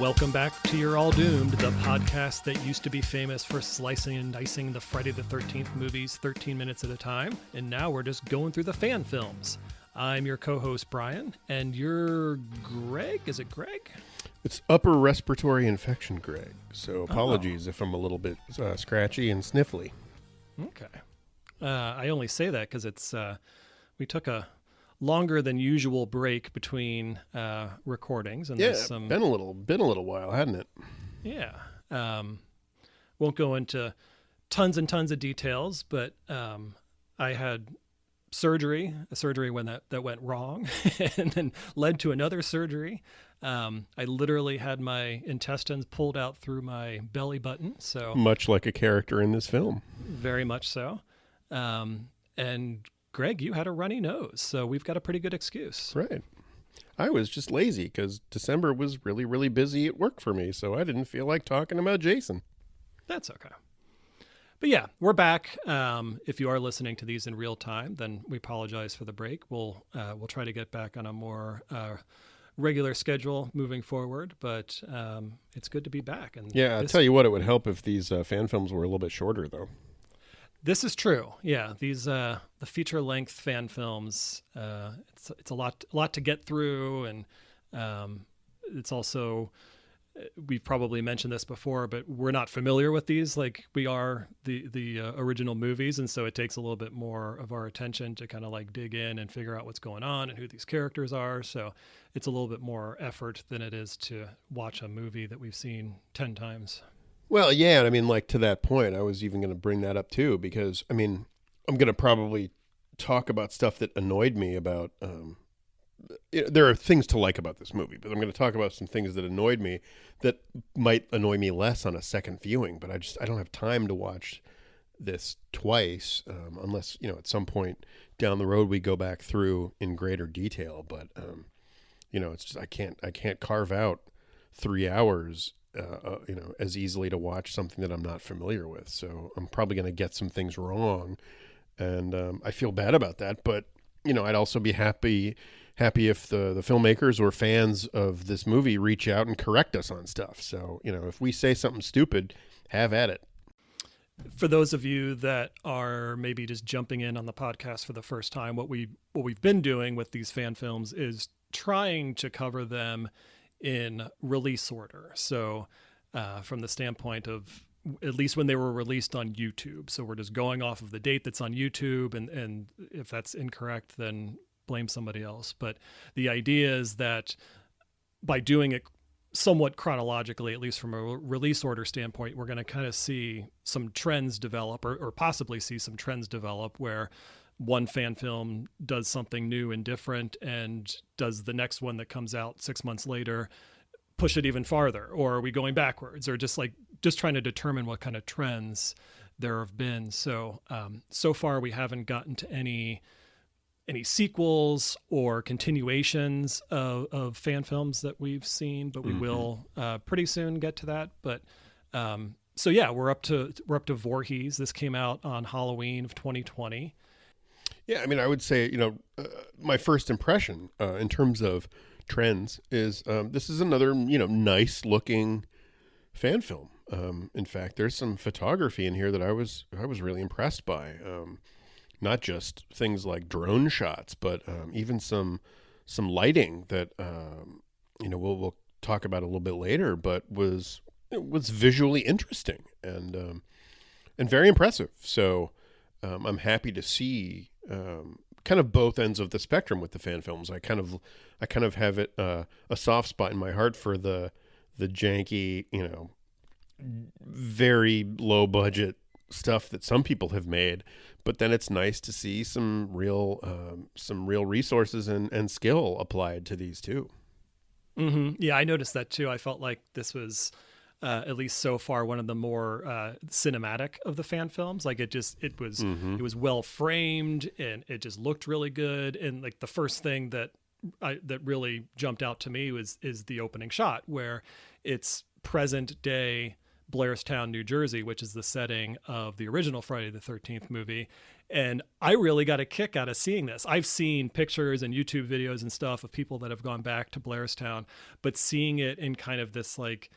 Welcome back to You're All Doomed, the podcast that used to be famous for slicing and dicing the Friday the 13th movies 13 minutes at a time, and now we're just going through the fan films. I'm your co-host, Brian, and you're Greg? Is it Greg? It's upper respiratory infection, Greg, so apologies if I'm a little bit scratchy and sniffly. Okay. I only say that because we took a longer than usual break between recordings, and there's been a little while, hadn't it? Yeah. Won't go into tons and tons of details, but I had a surgery when that went wrong, and then led to another surgery. I literally had my intestines pulled out through my belly button, so much like a character in this film. Very much so. And Greg, you had a runny nose, so we've got a pretty good excuse. Right. I was just lazy because December was really, really busy at work for me, so I didn't feel like talking about Jason. That's okay. But yeah, we're back. If you are listening to these in real time, then we apologize for the break. We'll try to get back on a more regular schedule moving forward, but it's good to be back. And yeah, I'll tell you what, it would help if these fan films were a little bit shorter, though. This is true. Yeah, these the feature-length fan films. It's a lot to get through, and it's also, we've probably mentioned this before, but we're not familiar with these like we are the original movies, and so it takes a little bit more of our attention to kind of like dig in and figure out what's going on and who these characters are. So it's a little bit more effort than it is to watch a movie that we've seen 10 times. Well, yeah, I mean, like to that point, I was even going to bring that up too, because I mean, I'm going to probably talk about stuff that annoyed me about, there are things to like about this movie, but I'm going to talk about some things that annoyed me that might annoy me less on a second viewing, but I don't have time to watch this twice, unless, at some point down the road we go back through in greater detail, but, it's just, I can't carve out 3 hours as easily to watch something that I'm not familiar with. So I'm probably going to get some things wrong, and I feel bad about that. But I'd also be happy if the filmmakers or fans of this movie reach out and correct us on stuff. So if we say something stupid, have at it. For those of you that are maybe just jumping in on the podcast for the first time, what we've been doing with these fan films is trying to cover them in release order. So from the standpoint of at least when they were released on YouTube. So we're just going off of the date that's on YouTube, and if that's incorrect, then blame somebody else. But the idea is that by doing it somewhat chronologically, at least from a release order standpoint, we're going to kind of see some trends develop, or possibly see some trends develop where one fan film does something new and different, and does the next one that comes out 6 months later push it even farther, or are we going backwards, or just trying to determine what kind of trends there have been. So so far we haven't gotten to any sequels or continuations of fan films that we've seen, but we will pretty soon get to that. But so yeah, we're up to Voorhees. This came out on Halloween of 2020. Yeah, I mean, I would say, my first impression in terms of trends is this is another, nice looking fan film. In fact, there's some photography in here that I was really impressed by. Not just things like drone shots, but even some lighting that we'll talk about a little bit later, but was visually interesting and very impressive. So I'm happy to see kind of both ends of the spectrum with the fan films. I kind of have it a soft spot in my heart for the janky, very low budget stuff that some people have made, but then it's nice to see some real resources and skill applied to these too. Mm-hmm. Yeah, I noticed that too. I felt like this was at least so far one of the more cinematic of the fan films. Like it was well framed, and it just looked really good. And like the first thing that really jumped out to me is the opening shot, where it's present day Blairstown, New Jersey, which is the setting of the original Friday the 13th movie. And I really got a kick out of seeing this. I've seen pictures and YouTube videos and stuff of people that have gone back to Blairstown, but seeing it in kind of this like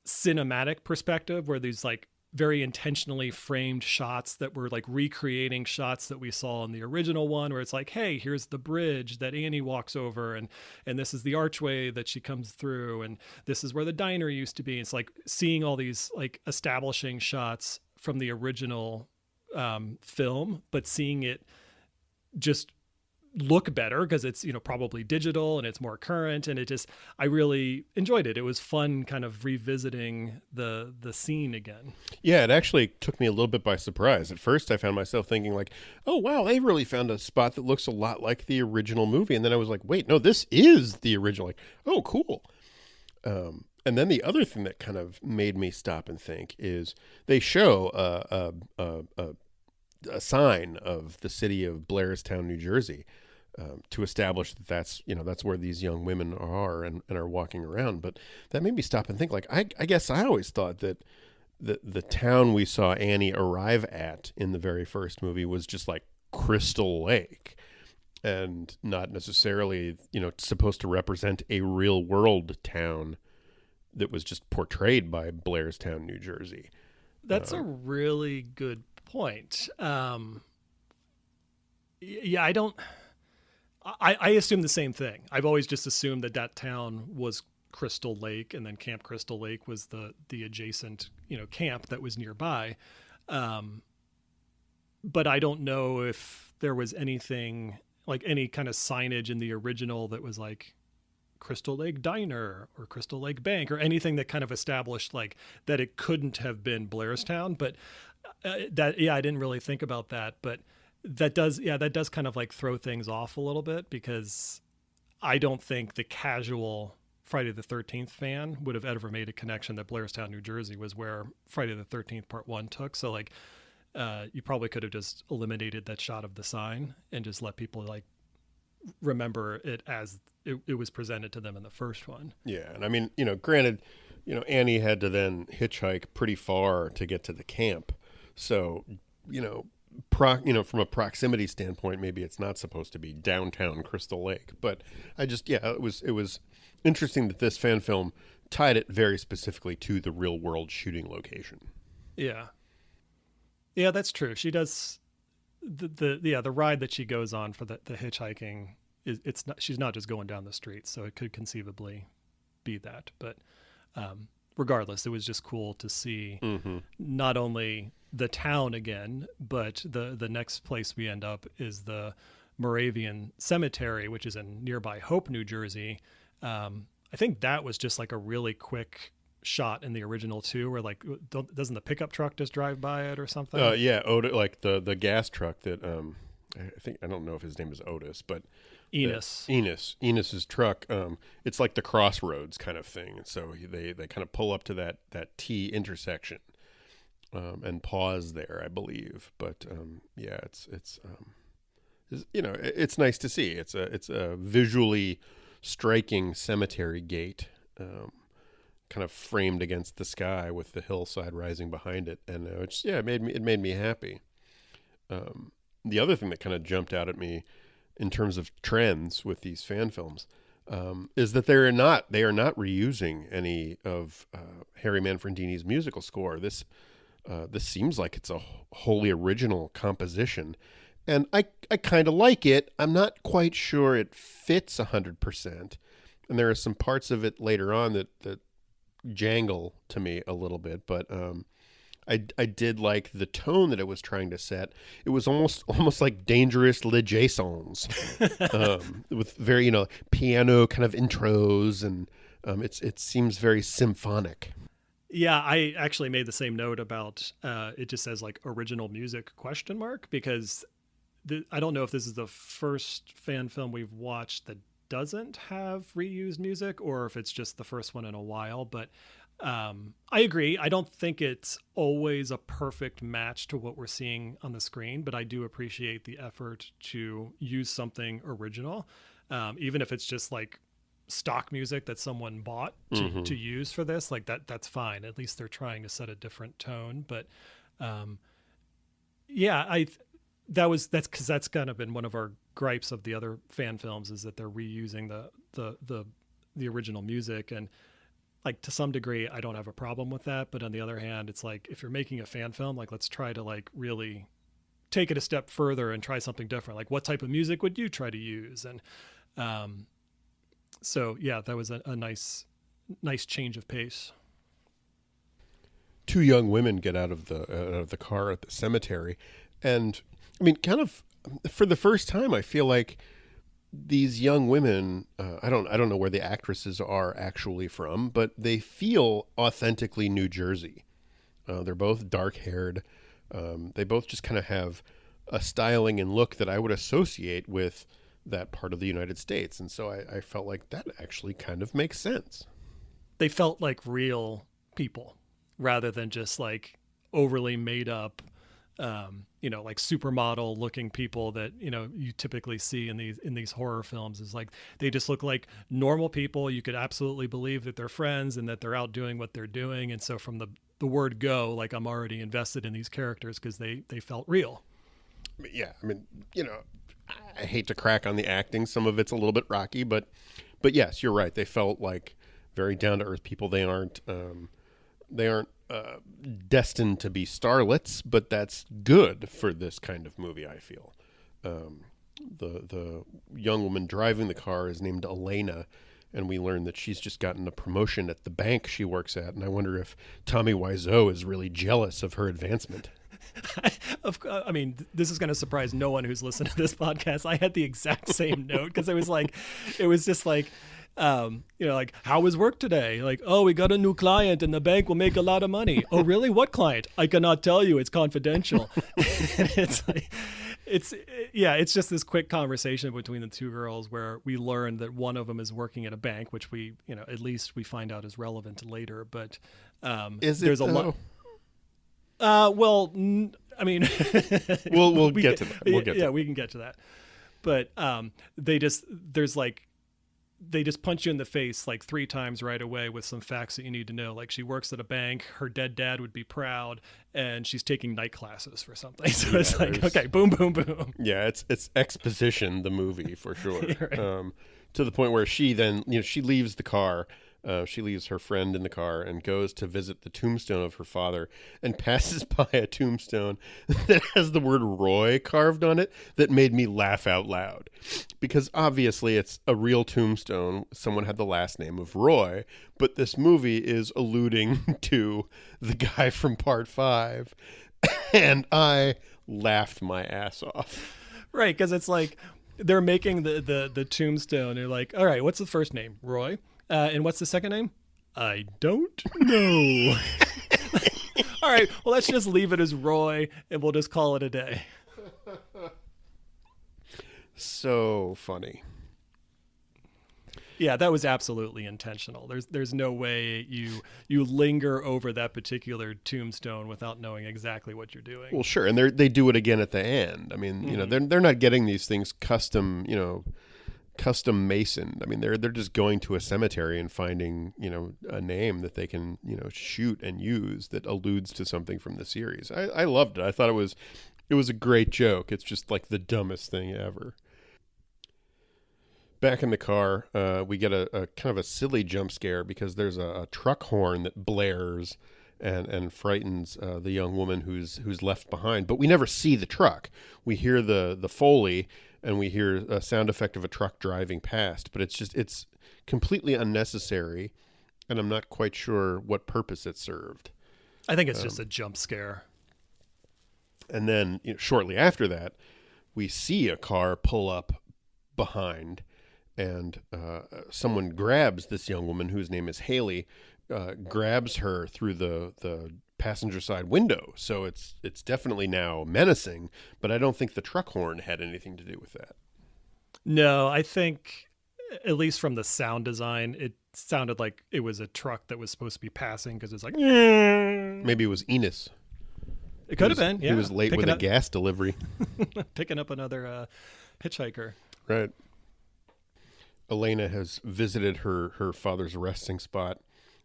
cinematic perspective where these like very intentionally framed shots that were like recreating shots that we saw in the original one, where it's like, hey, here's the bridge that Annie walks over, and this is the archway that she comes through, and this is where the diner used to be. It's like seeing all these like establishing shots from the original film, but seeing it just look better because it's, you know, probably digital and it's more current, and I really enjoyed it. It was fun kind of revisiting the scene again. Yeah, it actually took me a little bit by surprise. At first I found myself thinking like, oh wow, they really found a spot that looks a lot like the original movie, and then I was like, wait, no, this is the original. Like, oh cool. And then the other thing that kind of made me stop and think is they show a sign of the city of Blairstown, New Jersey, to establish that that's where these young women are and are walking around. But that made me stop and think, like, I guess I always thought that the town we saw Annie arrive at in the very first movie was just like Crystal Lake and not necessarily, supposed to represent a real world town that was just portrayed by Blairstown, New Jersey. That's a really good point. Yeah, I assume the same thing. I've always just assumed that town was Crystal Lake, and then Camp Crystal Lake was the adjacent, camp that was nearby. But I don't know if there was anything like any kind of signage in the original that was like Crystal Lake Diner or Crystal Lake Bank or anything that kind of established like that it couldn't have been Blairstown. But I didn't really think about that, but that does kind of like throw things off a little bit, because I don't think the casual Friday the 13th fan would have ever made a connection that Blairstown, New Jersey was where Friday the 13th Part 1 took. So like, you probably could have just eliminated that shot of the sign and just let people like remember it as it was presented to them in the first one. Yeah. And I mean, granted, Annie had to then hitchhike pretty far to get to the camp. So, from a proximity standpoint, maybe it's not supposed to be downtown Crystal Lake, but it was interesting that this fan film tied it very specifically to the real world shooting location. Yeah. Yeah, that's true. She does the ride that she goes on for the hitchhiking she's not just going down the street, so it could conceivably be that. But regardless, it was just cool to see not only the town again, but the next place we end up is the Moravian Cemetery, which is in nearby Hope, New Jersey. I think that was just like a really quick shot in the original too, where like doesn't the pickup truck just drive by it or something? Yeah, like the gas truck that I don't know if his name is Otis, but Enos's truck. It's like the crossroads kind of thing. So they kind of pull up to that T intersection and pause there, I believe. But it's nice to see. It's a visually striking cemetery gate, kind of framed against the sky with the hillside rising behind it, and it made me happy. The other thing that kind of jumped out at me in terms of trends with these fan films is that they are not reusing any of Harry Manfredini's musical score. This seems like it's a wholly original composition, and I kind of like it. I'm not quite sure it fits 100%, and there are some parts of it later on that jangle to me a little bit, but I did like the tone that it was trying to set. It was almost like Dangerous Liaisons, with very piano kind of intros, and it seems very symphonic. Yeah, I actually made the same note about it just says like original music ? Because I don't know if this is the first fan film we've watched that doesn't have reused music, or if it's just the first one in a while. But I agree. I don't think it's always a perfect match to what we're seeing on the screen, but I do appreciate the effort to use something original, even if it's just like stock music that someone bought to use for this, like that's fine. At least they're trying to set a different tone. But yeah, that's because that's kind of been one of our gripes of the other fan films, is that they're reusing the original music. And like, to some degree, I don't have a problem with that. But on the other hand, it's like, if you're making a fan film, like, let's try to like really take it a step further and try something different. Like, what type of music would you try to use? And so yeah, that was a nice change of pace. Two young women get out of the car at the cemetery, and I mean, kind of for the first time, I feel like these young women, I don't know where the actresses are actually from, but they feel authentically New Jersey. They're both dark-haired. They both just kind of have a styling and look that I would associate with that part of the United States. And so I felt like that actually kind of makes sense. They felt like real people rather than just like overly made up, like supermodel looking people that, you typically see in these horror films. Is like, they just look like normal people. You could absolutely believe that they're friends and that they're out doing what they're doing. And so from the word go, like, I'm already invested in these characters because they felt real. Yeah. I mean, I hate to crack on the acting. Some of it's a little bit rocky, but yes, you're right. They felt like very down to earth people. They aren't destined to be starlets, but that's good for this kind of movie, I feel. The young woman driving the car is named Elena, and we learn that she's just gotten a promotion at the bank she works at, and I wonder if Tommy Wiseau is really jealous of her advancement. I mean, this is going to surprise no one who's listened to this podcast. I had the exact same note, because it was just like, like, how was work today? Like, oh, we got a new client and the bank will make a lot of money. Oh, really? What client? I cannot tell you. It's confidential. And it's like, it's just this quick conversation between the two girls where we learn that one of them is working at a bank, which we, at least we find out is relevant later. But there's a lot. Well, I mean, we'll get to that. We can get to that. But they just punch you in the face like 3 times right away with some facts that you need to know. Like, she works at a bank, her dead dad would be proud, and she's taking night classes for something. So it's like, okay, boom, boom, boom. Yeah, it's exposition, the movie, for sure. Right. To the point where she then, she leaves the car. She leaves her friend in the car and goes to visit the tombstone of her father, and passes by a tombstone that has the word Roy carved on it that made me laugh out loud. Because obviously it's a real tombstone. Someone had the last name of Roy, but this movie is alluding to the guy from Part 5. And I laughed my ass off. Right, because it's like they're making the tombstone. They're like, all right, what's the first name? Roy. And what's the second name? I don't know. All right, well, let's just leave it as Roy, and we'll just call it a day. So funny. Yeah, that was absolutely intentional. There's no way you linger over that particular tombstone without knowing exactly what you're doing. Well, sure, and they do it again at the end. I mean, they're not getting these things custom masoned. I mean, they're just going to a cemetery and finding, a name that they can, shoot and use that alludes to something from the series. I loved it. I thought it was a great joke. It's just like the dumbest thing ever. Back in the car, we get a kind of a silly jump scare because there's a truck horn that blares and frightens the young woman who's left behind. But we never see the truck. We hear the Foley, and we hear a sound effect of a truck driving past, but it's completely unnecessary, and I'm not quite sure what purpose it served. I think it's just a jump scare. And then shortly after that, we see a car pull up behind, and someone grabs this young woman whose name is Haley, grabs her through the passenger side window. So it's definitely now menacing, but I don't think the truck horn had anything to do with that. No, I think, at least from the sound design, it sounded like it was a truck that was supposed to be passing, because it's like, maybe it was Enos. It could have been. Yeah, he was late with a gas delivery. Picking up another hitchhiker. Right. Elena has visited her father's resting spot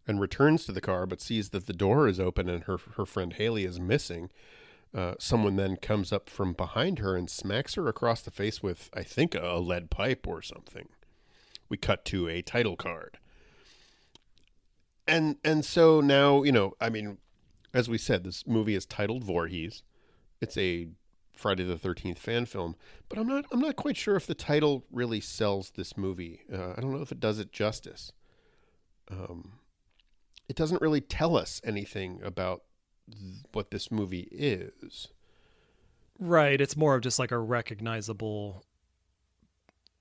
and returns to the car, but sees that the door is open and her friend Haley is missing. Someone then comes up from behind her and smacks her across the face with, I think, a lead pipe or something. We cut to a title card. And so now, I mean, as we said, this movie is titled Voorhees. It's a Friday the 13th fan film, but I'm not quite sure if the title really sells this movie. I don't know if it does it justice. It doesn't really tell us anything about what this movie is. Right. It's more of just like a recognizable,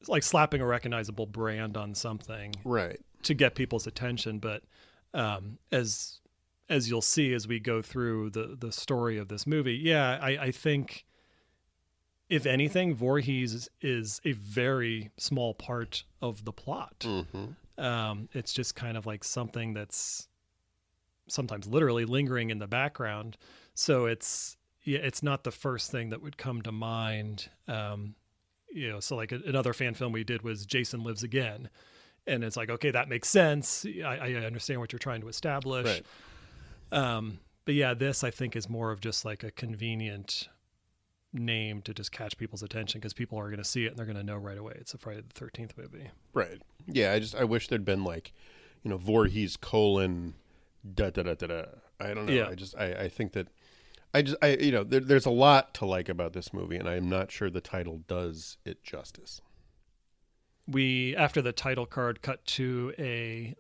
like slapping a recognizable brand on something, right, to get people's attention. But as you'll see as we go through the story of this movie, yeah, I think if anything, Voorhees is a very small part of the plot. Mm-hmm. It's just kind of like something that's sometimes literally lingering in the background. So it's not the first thing that would come to mind. So like another fan film we did was Jason Lives Again. And it's like, okay, that makes sense. I understand what you're trying to establish. Right. But yeah, this I think is more of just like a convenient name to just catch people's attention because people are going to see it and they're going to know right away it's a Friday the 13th movie. Right. Yeah, I wish there'd been like, Voorhees : da da da da da. I don't know. Yeah. I think that there's a lot to like about this movie, and I'm not sure the title does it justice. We, after the title card, cut to a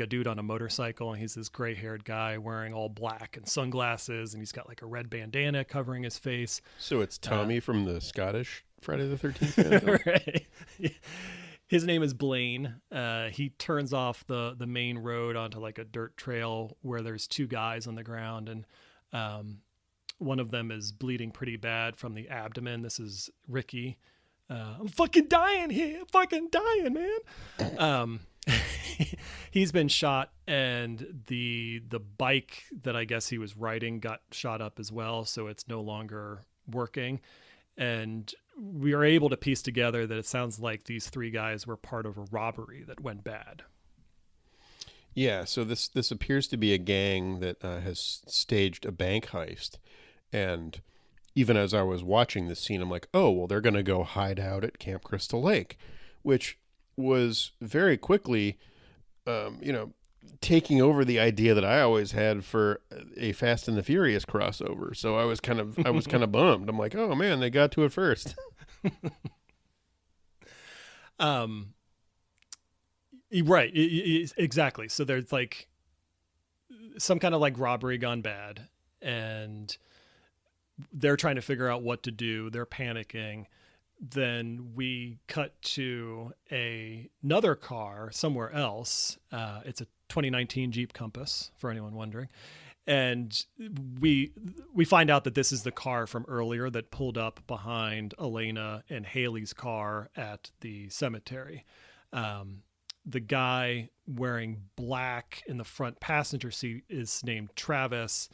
dude on a motorcycle, and he's this gray-haired guy wearing all black and sunglasses, and he's got like a red bandana covering his face. So it's Tommy from the Scottish Friday the 13th. Right. His name is Blaine. He turns off the main road onto like a dirt trail where there's two guys on the ground, and one of them is bleeding pretty bad from the abdomen. This is Ricky. I'm fucking dying here. I'm fucking dying, man. He's been shot, and the bike that I guess he was riding got shot up as well, so it's no longer working. And we are able to piece together that it sounds like these three guys were part of a robbery that went bad. Yeah, so this appears to be a gang that has staged a bank heist, and even as I was watching this scene, I'm like, oh, well, they're going to go hide out at Camp Crystal Lake, which was very quickly, taking over the idea that I always had for a Fast and the Furious crossover. So I was kind of bummed. I'm like, oh man, they got to it first. Right, exactly. So there's like some kind of like robbery gone bad, and they're trying to figure out what to do. They're panicking. Then we cut to another car somewhere else. It's a 2019 Jeep Compass, for anyone wondering. And we find out that this is the car from earlier that pulled up behind Elena and Haley's car at the cemetery. The guy wearing black in the front passenger seat is named Travis.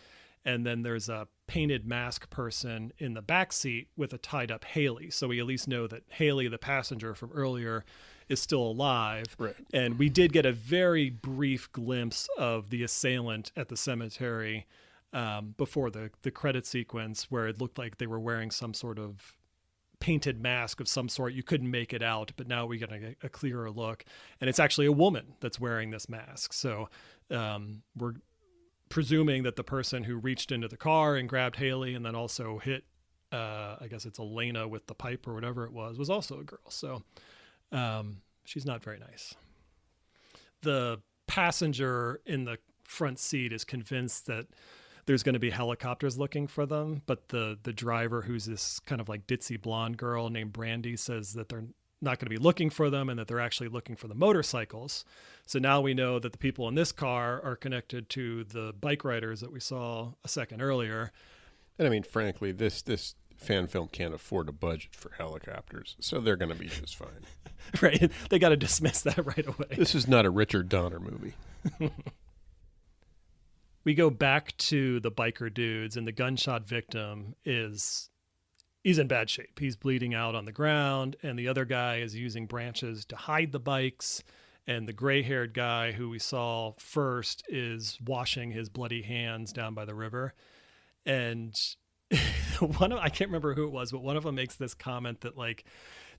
And then there's a painted mask person in the back seat with a tied up Haley. So we at least know that Haley, the passenger from earlier, is still alive. Right. And we did get a very brief glimpse of the assailant at the cemetery before the credit sequence, where it looked like they were wearing some sort of painted mask of some sort. You couldn't make it out, but now we get a clearer look. And it's actually a woman that's wearing this mask. So we're presuming that the person who reached into the car and grabbed Haley and then also hit, I guess it's Elena with the pipe or whatever it was also a girl. So she's not very nice. The passenger in the front seat is convinced that there's going to be helicopters looking for them, but the driver, who's this kind of like ditzy blonde girl named Brandy, says that they're not going to be looking for them and that they're actually looking for the motorcycles. So now we know that the people in this car are connected to the bike riders that we saw a second earlier. And I mean, frankly, this fan film can't afford a budget for helicopters, so they're going to be just fine. Right. They got to dismiss that right away. This is not a Richard Donner movie. We go back to the biker dudes, and the gunshot victim is he's in bad shape. He's bleeding out on the ground, and the other guy is using branches to hide the bikes. And the gray-haired guy who we saw first is washing his bloody hands down by the river. And I can't remember who it was, but one of them makes this comment that like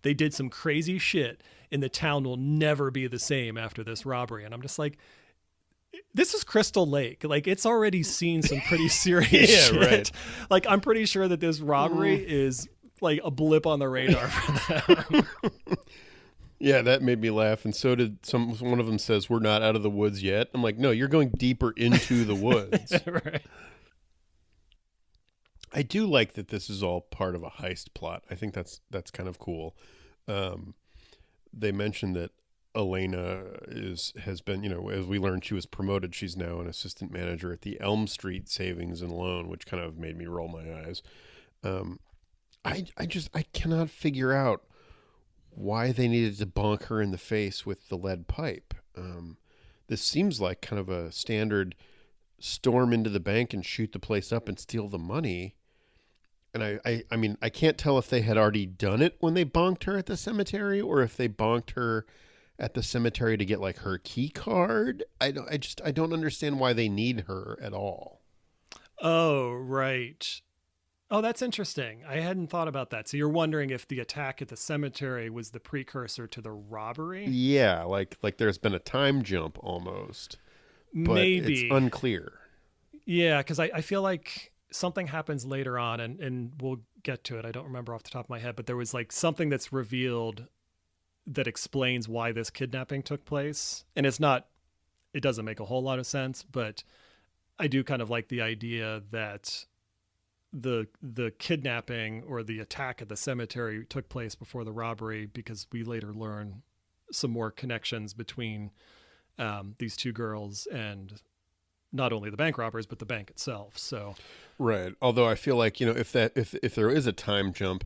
they did some crazy shit and the town will never be the same after this robbery. And I'm just like, this is Crystal Lake. Like, it's already seen some pretty serious shit. Right. Like, I'm pretty sure that this robbery is like a blip on the radar for them. Yeah, that made me laugh. And so did one of them says, we're not out of the woods yet. I'm like, no, you're going deeper into the woods. Right. I do like that this is all part of a heist plot. I think that's kind of cool. They mentioned that Elena has been, as we learned, she was promoted. She's now an assistant manager at the Elm Street Savings and Loan, which kind of made me roll my eyes. I cannot figure out why they needed to bonk her in the face with the lead pipe. This seems like kind of a standard storm into the bank and shoot the place up and steal the money. And I mean, I can't tell if they had already done it when they bonked her at the cemetery or if they bonked her at the cemetery to get like her key card. I don't understand why they need her at all. Oh, right. Oh, that's interesting. I hadn't thought about that. So you're wondering if the attack at the cemetery was the precursor to the robbery? Yeah, like there's been a time jump almost. But maybe. It's unclear. Yeah, because I feel like something happens later on, and we'll get to it. I don't remember off the top of my head, but there was like something that's revealed that explains why this kidnapping took place. And it doesn't make a whole lot of sense, but I do kind of like the idea that the kidnapping or the attack at the cemetery took place before the robbery, because we later learn some more connections between these two girls and not only the bank robbers, but the bank itself. So, right. Although I feel like, if there is a time jump,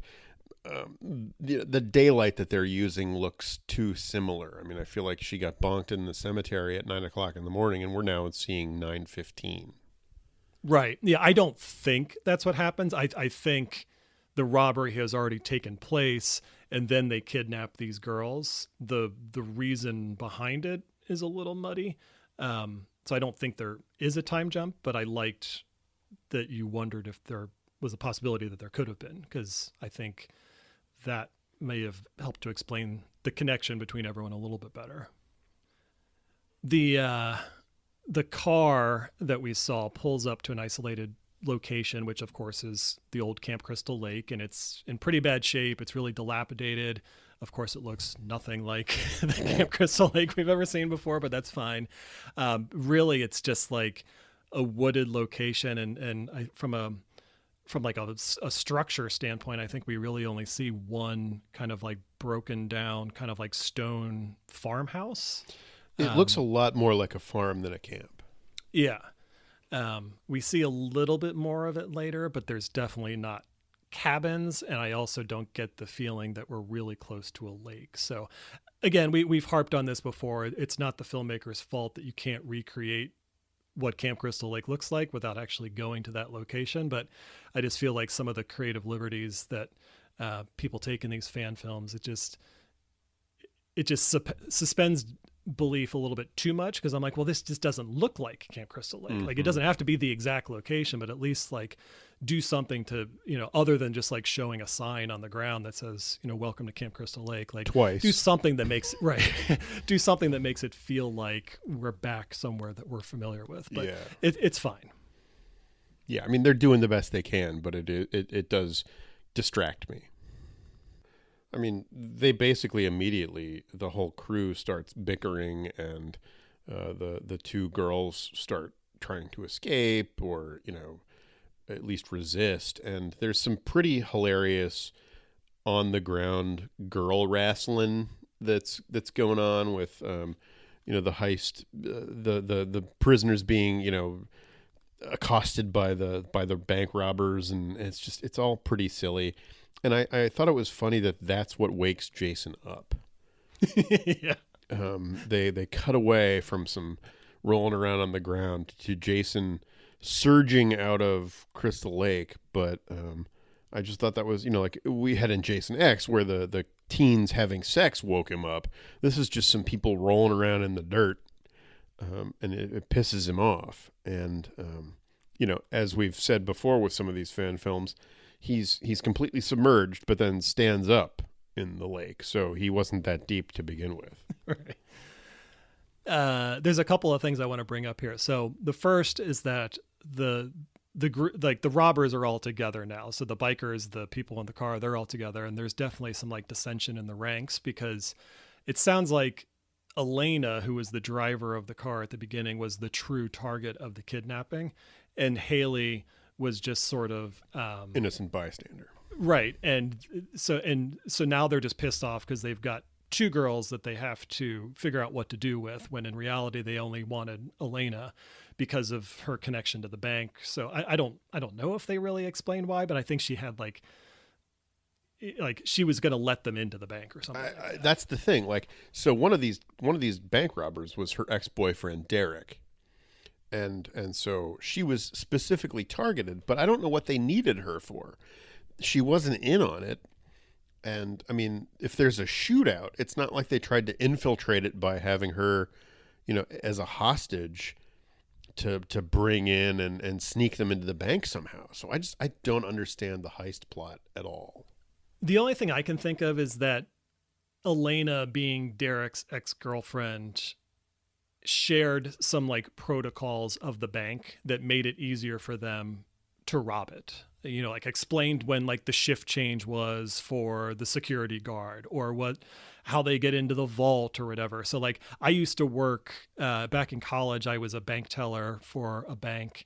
the daylight that they're using looks too similar. I mean, I feel like she got bonked in the cemetery at 9:00 in the morning, and we're now seeing 9:15. Right. Yeah. I don't think that's what happens. I think the robbery has already taken place, and then they kidnap these girls. The reason behind it is a little muddy. So I don't think there is a time jump, but I liked that you wondered if there was a possibility that there could have been, because I think that may have helped to explain the connection between everyone a little bit better. The car that we saw pulls up to an isolated location, which of course is the old Camp Crystal Lake, and it's in pretty bad shape. It's really dilapidated. Of course, it looks nothing like the Camp Crystal Lake we've ever seen before, but that's fine. Really, it's just like a wooded location, and from a structure standpoint, I think we really only see one kind of like broken down, kind of like stone farmhouse. It looks a lot more like a farm than a camp. Yeah. We see a little bit more of it later, but there's definitely not cabins, and I also don't get the feeling that we're really close to a lake. So again, we've harped on this before. It's not the filmmaker's fault that you can't recreate what Camp Crystal Lake looks like without actually going to that location, but I just feel like some of the creative liberties that people take in these fan films, it just suspends belief a little bit too much, because I'm like, well, this just doesn't look like Camp Crystal Lake. Mm-hmm. Like, it doesn't have to be the exact location, but at least like do something to, other than just like showing a sign on the ground that says, welcome to Camp Crystal Lake. Like, twice. Do something that makes do something that makes it feel like we're back somewhere that we're familiar with. But it's fine. Yeah, I mean, they're doing the best they can, but it does distract me. I mean, they basically immediately, the whole crew starts bickering, and the two girls start trying to escape or, at least resist. And there's some pretty hilarious on the ground girl wrestling that's going on with, the heist, the prisoners being, accosted by the bank robbers. And it's all pretty silly. And I thought it was funny that that's what wakes Jason up. Yeah. They cut away from some rolling around on the ground to Jason surging out of Crystal Lake. But I just thought that was, like we had in Jason X where the teens having sex woke him up. This is just some people rolling around in the dirt, and it pisses him off. And, as we've said before with some of these fan films, he's completely submerged, but then stands up in the lake. So he wasn't that deep to begin with. Right. There's a couple of things I want to bring up here. So the first is that the like the robbers are all together now. So the bikers, the people in the car, they're all together, and there's definitely some like dissension in the ranks, because it sounds like Elena, who was the driver of the car at the beginning, was the true target of the kidnapping, and Haley was just sort of innocent bystander. Right. And so now they're just pissed off because they've got two girls that they have to figure out what to do with, when in reality they only wanted Elena because of her connection to the bank. So I don't know if they really explained why, but I think she had like she was going to let them into the bank or something. That's the thing. Like, so one of these bank robbers was her ex-boyfriend Derek. And so she was specifically targeted, but I don't know what they needed her for. She wasn't in on it. And I mean, if there's a shootout, it's not like they tried to infiltrate it by having her, as a hostage to bring in and sneak them into the bank somehow. So I don't understand the heist plot at all. The only thing I can think of is that Elena, being Derek's ex-girlfriend, shared some like protocols of the bank that made it easier for them to rob it. Like explained when like the shift change was for the security guard, or how they get into the vault or whatever. So like I used to work back in college. I was a bank teller for a bank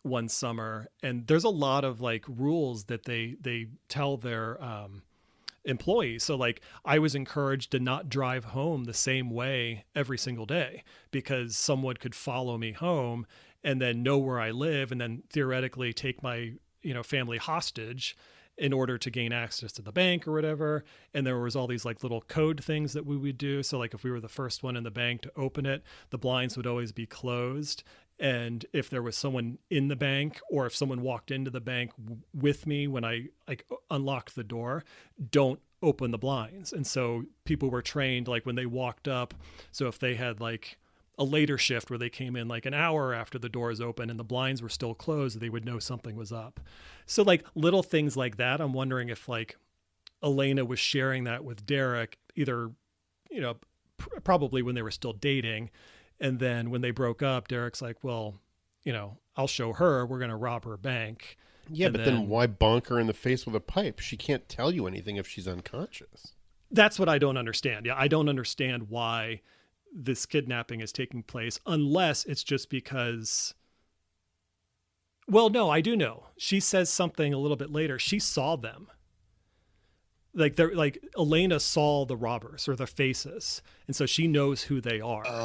one summer, and there's a lot of like rules that they tell their employees. So like I was encouraged to not drive home the same way every single day, because someone could follow me home and then know where I live, and then theoretically take my family hostage in order to gain access to the bank or whatever. And there was all these like little code things that we would do. So like if we were the first one in the bank to open it, the blinds would always be closed. And if there was someone in the bank, or if someone walked into the bank with me when I like unlocked the door, don't open the blinds. And so people were trained like when they walked up. So if they had like a later shift where they came in like an hour after the doors open and the blinds were still closed, they would know something was up. So like little things like that. I'm wondering if like Elena was sharing that with Derek, either, probably when they were still dating. And then when they broke up, Derek's like, well, I'll show her, we're going to rob her bank. Yeah, but then why bonk her in the face with a pipe? She can't tell you anything if she's unconscious. That's what I don't understand. Yeah, I don't understand why this kidnapping is taking place, unless it's just because, well, no, I do know. She says something a little bit later. She saw them. Like they're like Elena saw the robbers or the faces, and so she knows who they are. Oh.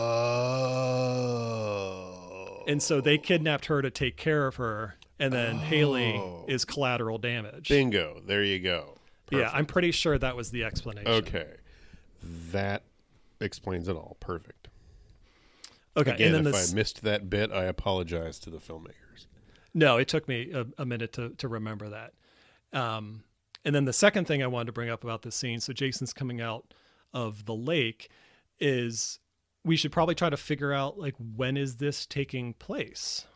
And so they kidnapped her to take care of her, and then Haley is collateral damage. Bingo. There you go. Perfect. Yeah, I'm pretty sure that was the explanation. Okay. That explains it all. Perfect. Okay. Again, and then if I missed that bit, I apologize to the filmmakers. No, it took me a minute to remember that. And then the second thing I wanted to bring up about this scene, so Jason's coming out of the lake, is we should probably try to figure out like when is this taking place?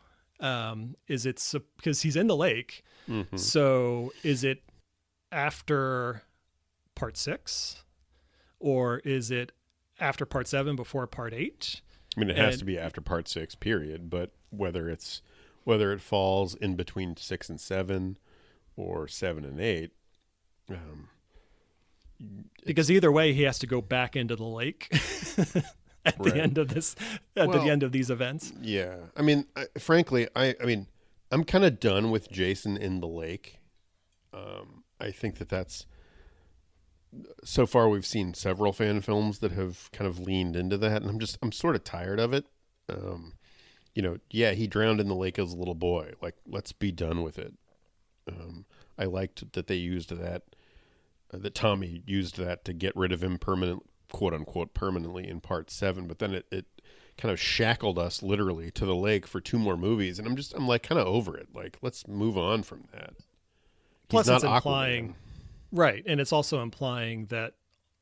Is it because he's in the lake? Mm-hmm. So is it after part 6, or is it after part 7 before part 8? I mean, it has to be after part 6, period. But whether it falls in between 6 and 7 or 7 and 8, because either way, he has to go back into the lake at the end of this, the end of these events. Yeah, I mean, frankly, I mean, I'm kind of done with Jason in the lake. I think that's. So far, we've seen several fan films that have kind of leaned into that, and I'm sort of tired of it. Yeah, he drowned in the lake as a little boy. Like, let's be done with it. I liked that they used that Tommy used that to get rid of him quote unquote permanently in part 7, but then it kind of shackled us literally to the lake for 2 more movies, and I'm like kind of over it. Like, let's move on from that. Plus, not it's implying, Aquaman. right, and it's also implying that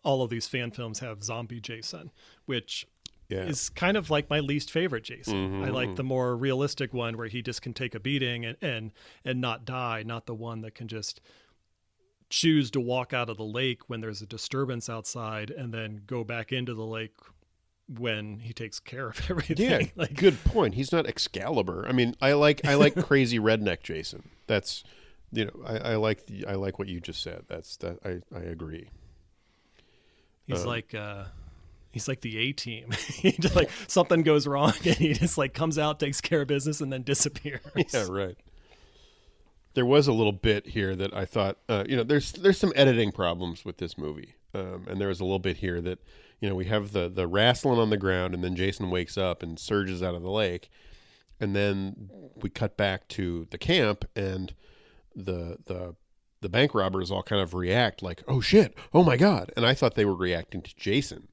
all of these fan films have zombie Jason, which Yeah. is kind of like my least favorite Jason. Mm-hmm. I like the more realistic one where he just can take a beating and not die, not the one that can just choose to walk out of the lake when there's a disturbance outside and then go back into the lake when he takes care of everything. Yeah, good point. He's not Excalibur. I mean, I like crazy redneck Jason. That's, I like what you just said. I agree. He's he's like the A-team. He just like something goes wrong and he just like comes out, takes care of business, and then disappears. Yeah, right. There was a little bit here that I thought, there's some editing problems with this movie, and there was a little bit here that, we have the wrestling on the ground, and then Jason wakes up and surges out of the lake, and then we cut back to the camp, and the bank robbers all kind of react like, oh shit, oh my god, and I thought they were reacting to Jason,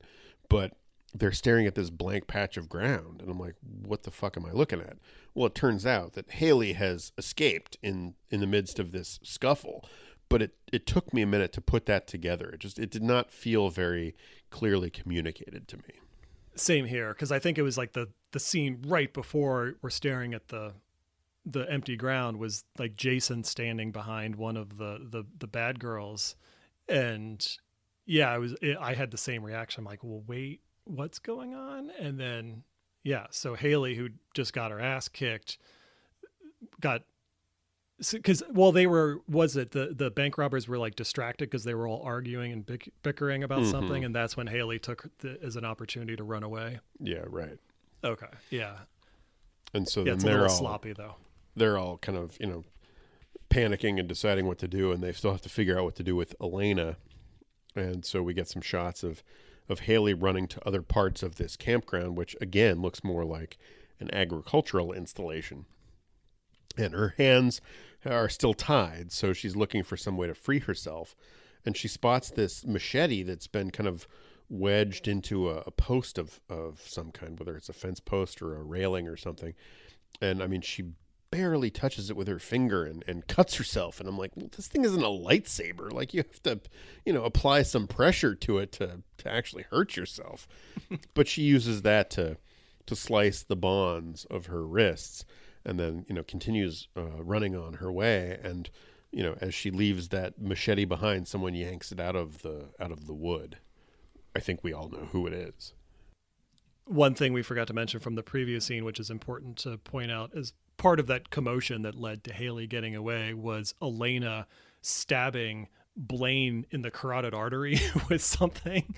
but they're staring at this blank patch of ground, and I'm like, what the fuck am I looking at? Well, it turns out that Haley has escaped in the midst of this scuffle, but it took me a minute to put that together. It did not feel very clearly communicated to me. Same here, because I think it was like the scene right before we're staring at the empty ground was like Jason standing behind one of the bad girls, and yeah, I had the same reaction. I'm like, well, wait, what's going on? And then yeah, so Haley, who just got her ass kicked, because the bank robbers were like distracted because they were all arguing and bickering about something, and that's when Haley took as an opportunity to run away. Yeah, right. Okay, yeah. And so yeah, then it's they're a little all sloppy though. They're all kind of panicking and deciding what to do, and they still have to figure out what to do with Elena. And so we get some shots of Haley running to other parts of this campground, which again looks more like an agricultural installation. And her hands are still tied, so she's looking for some way to free herself. And she spots this machete that's been kind of wedged into a post of some kind, whether it's a fence post or a railing or something. And I mean, she barely touches it with her finger and cuts herself. And I'm like, well, this thing isn't a lightsaber. Like, you have to, apply some pressure to it to actually hurt yourself. But she uses that to slice the bonds of her wrists, and then, continues running on her way. And, as she leaves that machete behind, someone yanks it out of the wood. I think we all know who it is. One thing we forgot to mention from the previous scene, which is important to point out, is part of that commotion that led to Haley getting away was Elena stabbing Blaine in the carotid artery with something,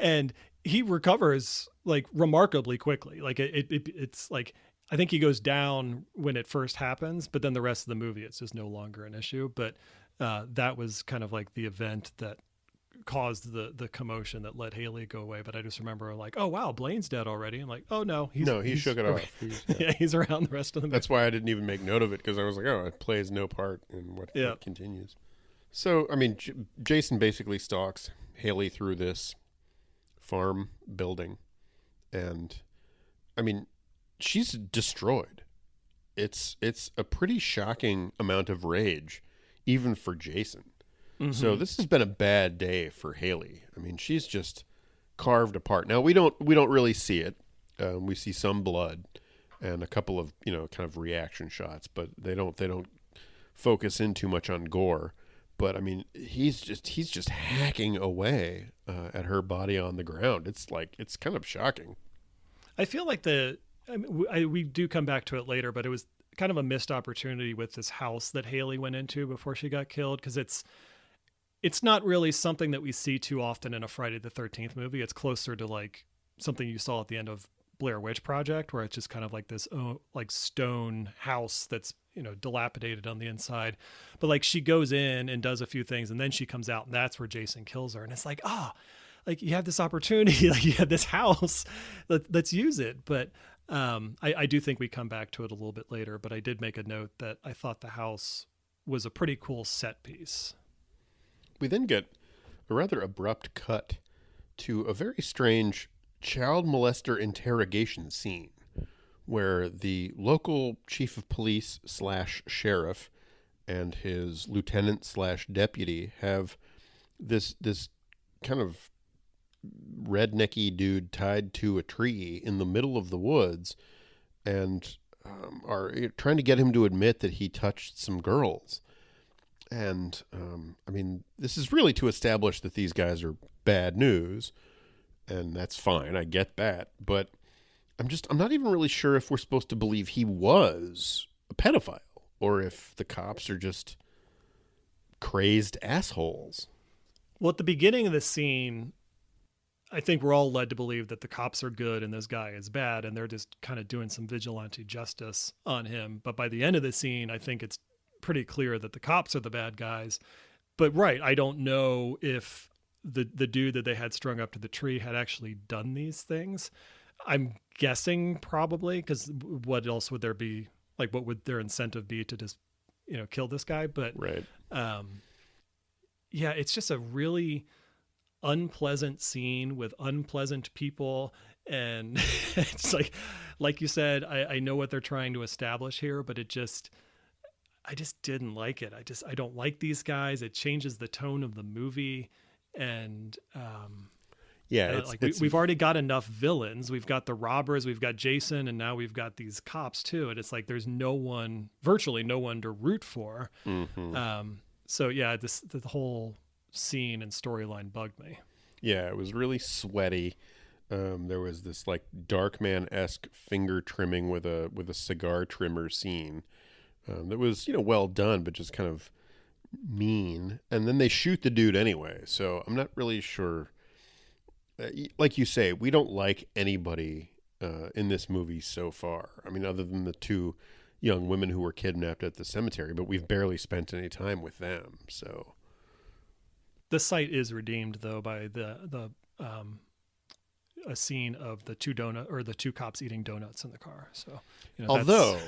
and he recovers like remarkably quickly. Like it's like, I think he goes down when it first happens, but then the rest of the movie, it's just no longer an issue. But that was kind of like the event that caused the commotion that let Haley go away. But I just remember like, oh wow, Blaine's dead already. I'm like, oh no, he shook it off. Yeah, he's around the rest of the movie. That's why I didn't even make note of it, because I was like, oh, it plays no part in what continues. So, I mean, Jason basically stalks Haley through this farm building, and I mean, she's destroyed. It's a pretty shocking amount of rage, even for Jason. Mm-hmm. So this has been a bad day for Haley. I mean, she's just carved apart. Now we don't really see it. We see some blood and a couple of kind of reaction shots, but they don't focus in too much on gore. But I mean, he's just hacking away at her body on the ground. It's kind of shocking. I feel like we do come back to it later, but it was kind of a missed opportunity with this house that Haley went into before she got killed, because it's not really something that we see too often in a Friday the 13th movie. It's closer to like something you saw at the end of Blair Witch Project, where it's just kind of like this like stone house that's dilapidated on the inside. But like she goes in and does a few things, and then she comes out, and that's where Jason kills her. And it's like, like you have this opportunity, like you have this house, let's use it. But I do think we come back to it a little bit later, but I did make a note that I thought the house was a pretty cool set piece. We then get a rather abrupt cut to a very strange child molester interrogation scene, where the local chief of police / sheriff and his lieutenant/deputy have this kind of rednecky dude tied to a tree in the middle of the woods, and are trying to get him to admit that he touched some girls. And I mean, this is really to establish that these guys are bad news, and that's fine. I get that, but I'm not even really sure if we're supposed to believe he was a pedophile or if the cops are just crazed assholes. Well, at the beginning of the scene, I think we're all led to believe that the cops are good and this guy is bad, and they're just kind of doing some vigilante justice on him. But by the end of the scene, I think it's pretty clear that the cops are the bad guys. But right, I don't know if the dude that they had strung up to the tree had actually done these things. I'm guessing probably, because what else would there be? Like, what would their incentive be to just, kill this guy? But right. Yeah, it's just a really unpleasant scene with unpleasant people. And it's like you said, I know what they're trying to establish here, but I just didn't like it. I don't like these guys. It changes the tone of the movie. And, yeah, we've already got enough villains. We've got the robbers, we've got Jason, and now we've got these cops too. And it's like, there's virtually no one to root for. Mm-hmm. So yeah, the whole scene and storyline bugged me. Yeah, it was really sweaty. There was this like Darkman-esque finger trimming with a cigar trimmer scene that was well done, but just kind of mean. And then they shoot the dude anyway. So I'm not really sure. Like you say, we don't like anybody in this movie so far. I mean, other than the two young women who were kidnapped at the cemetery, but we've barely spent any time with them. So the site is redeemed though by a scene of the two cops eating donuts in the car. So, although,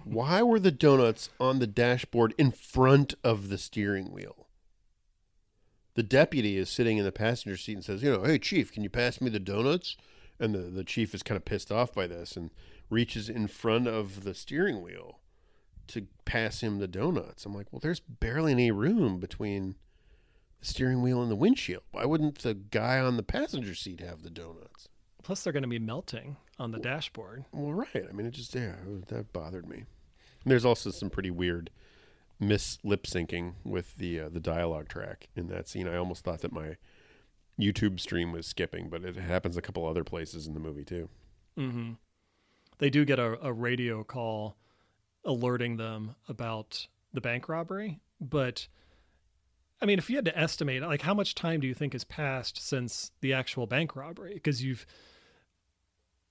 why were the donuts on the dashboard in front of the steering wheel? The deputy is sitting in the passenger seat and says, "Hey, Chief, can you pass me the donuts?" And the chief is kind of pissed off by this and reaches in front of the steering wheel to pass him the donuts. I'm like, well, there's barely any room between the steering wheel and the windshield. Why wouldn't the guy on the passenger seat have the donuts? Plus, they're going to be melting on the dashboard. Well, right. I mean, that bothered me. And there's also some pretty weird lip syncing with the dialogue track in that scene. I almost thought that my YouTube stream was skipping, but it happens a couple other places in the movie too. Mm-hmm. They do get a radio call alerting them about the bank robbery, but I mean, if you had to estimate, like, how much time do you think has passed since the actual bank robbery? Because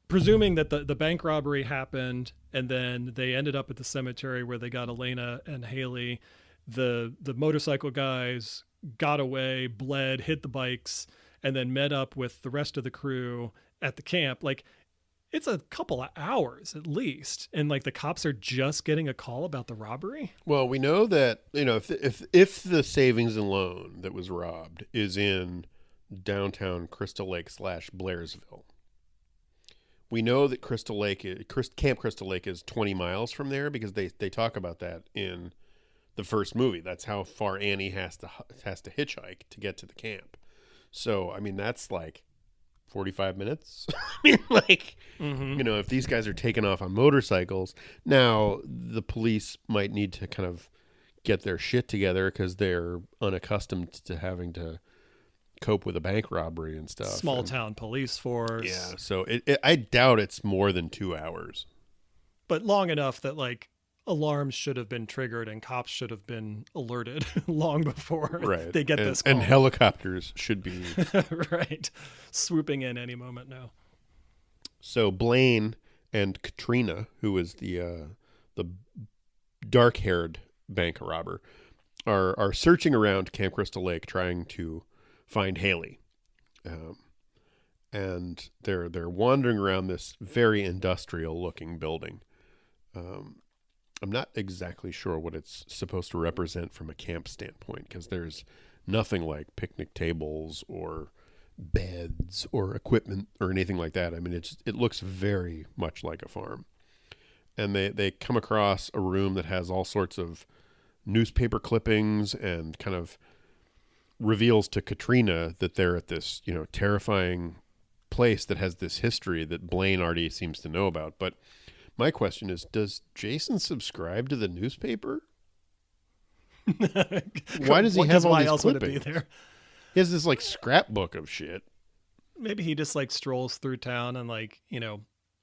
presuming that the bank robbery happened and then they ended up at the cemetery where they got Elena and Haley, the motorcycle guys got away, bled, hit the bikes, and then met up with the rest of the crew at the camp. Like, it's a couple of hours at least. And like, the cops are just getting a call about the robbery. Well, we know that, if the savings and loan that was robbed is in downtown Crystal Lake / Blairsville, we know that Camp Crystal Lake is 20 miles from there because they talk about that in the first movie. That's how far Annie has to hitchhike to get to the camp. So, I mean, that's like 45 minutes. I mean, like, if these guys are taking off on motorcycles, now the police might need to kind of get their shit together because they're unaccustomed to having to cope with a bank robbery and stuff. Small town police force. Yeah. So I doubt it's more than 2 hours. But long enough that like alarms should have been triggered and cops should have been alerted long before they get this call. And helicopters should be right, swooping in any moment now. So Blaine and Katrina, who is the dark-haired bank robber, are searching around Camp Crystal Lake trying to find Haley. And they're wandering around this very industrial-looking building. I'm not exactly sure what it's supposed to represent from a camp standpoint because there's nothing like picnic tables or beds or equipment or anything like that. I mean, it looks very much like a farm. And they come across a room that has all sorts of newspaper clippings and kind of reveals to Katrina that they're at this, terrifying place that has this history that Blaine already seems to know about. But my question is, does Jason subscribe to the newspaper? Why does he have all these clippings? Would it be there? He has this like scrapbook of shit. Maybe he just like strolls through town and like,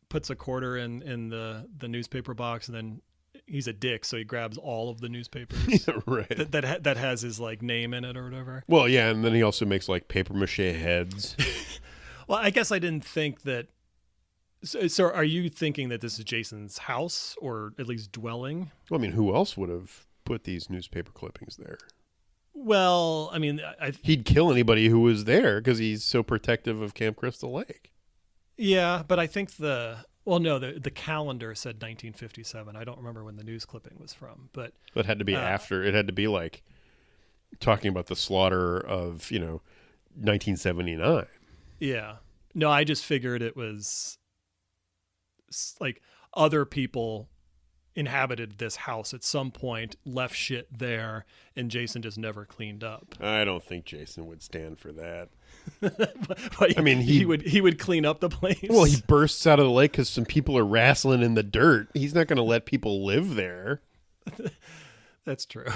puts a quarter in the newspaper box, and then he's a dick, so he grabs all of the newspapers right. that has his like name in it or whatever. Well, yeah, and then he also makes like paper mache heads. Well, I guess I didn't think that. So are you thinking that this is Jason's house, or at least dwelling? Well, I mean, who else would have put these newspaper clippings there? Well, I mean, he'd kill anybody who was there because he's so protective of Camp Crystal Lake. Yeah, but I think the calendar said 1957. I don't remember when the news clipping was from, but it had to be after. It had to be like talking about the slaughter of 1979. Yeah, no, I just figured it was like other people inhabited this house at some point, left shit there, and Jason just never cleaned up. I don't think Jason would stand for that. but I mean, he would clean up the place. Well, he bursts out of the lake because some people are wrestling in the dirt. He's not going to let people live there. That's true.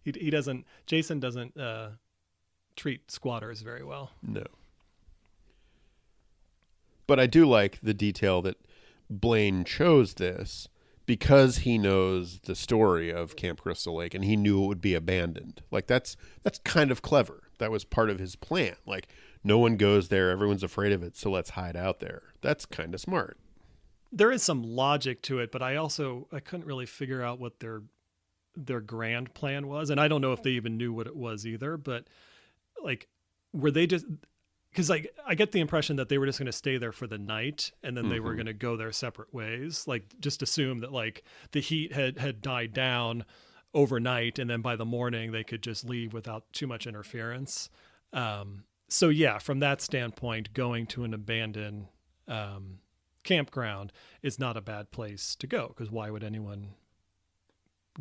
he doesn't. Jason doesn't treat squatters very well. No. But I do like the detail that Blaine chose this because he knows the story of Camp Crystal Lake and he knew it would be abandoned. Like that's kind of clever. That was part of his plan. Like no one goes there, everyone's afraid of it, so let's hide out there. That's kind of smart. There is some logic to it, but I couldn't really figure out what their grand plan was, and I don't know if they even knew what it was either, but like were they just, because like I get the impression that they were just going to stay there for the night and then they were going to go their separate ways. Like just assume that like the heat had died down overnight and then by the morning they could just leave without too much interference. So yeah, from that standpoint, going to an abandoned campground is not a bad place to go, because why would anyone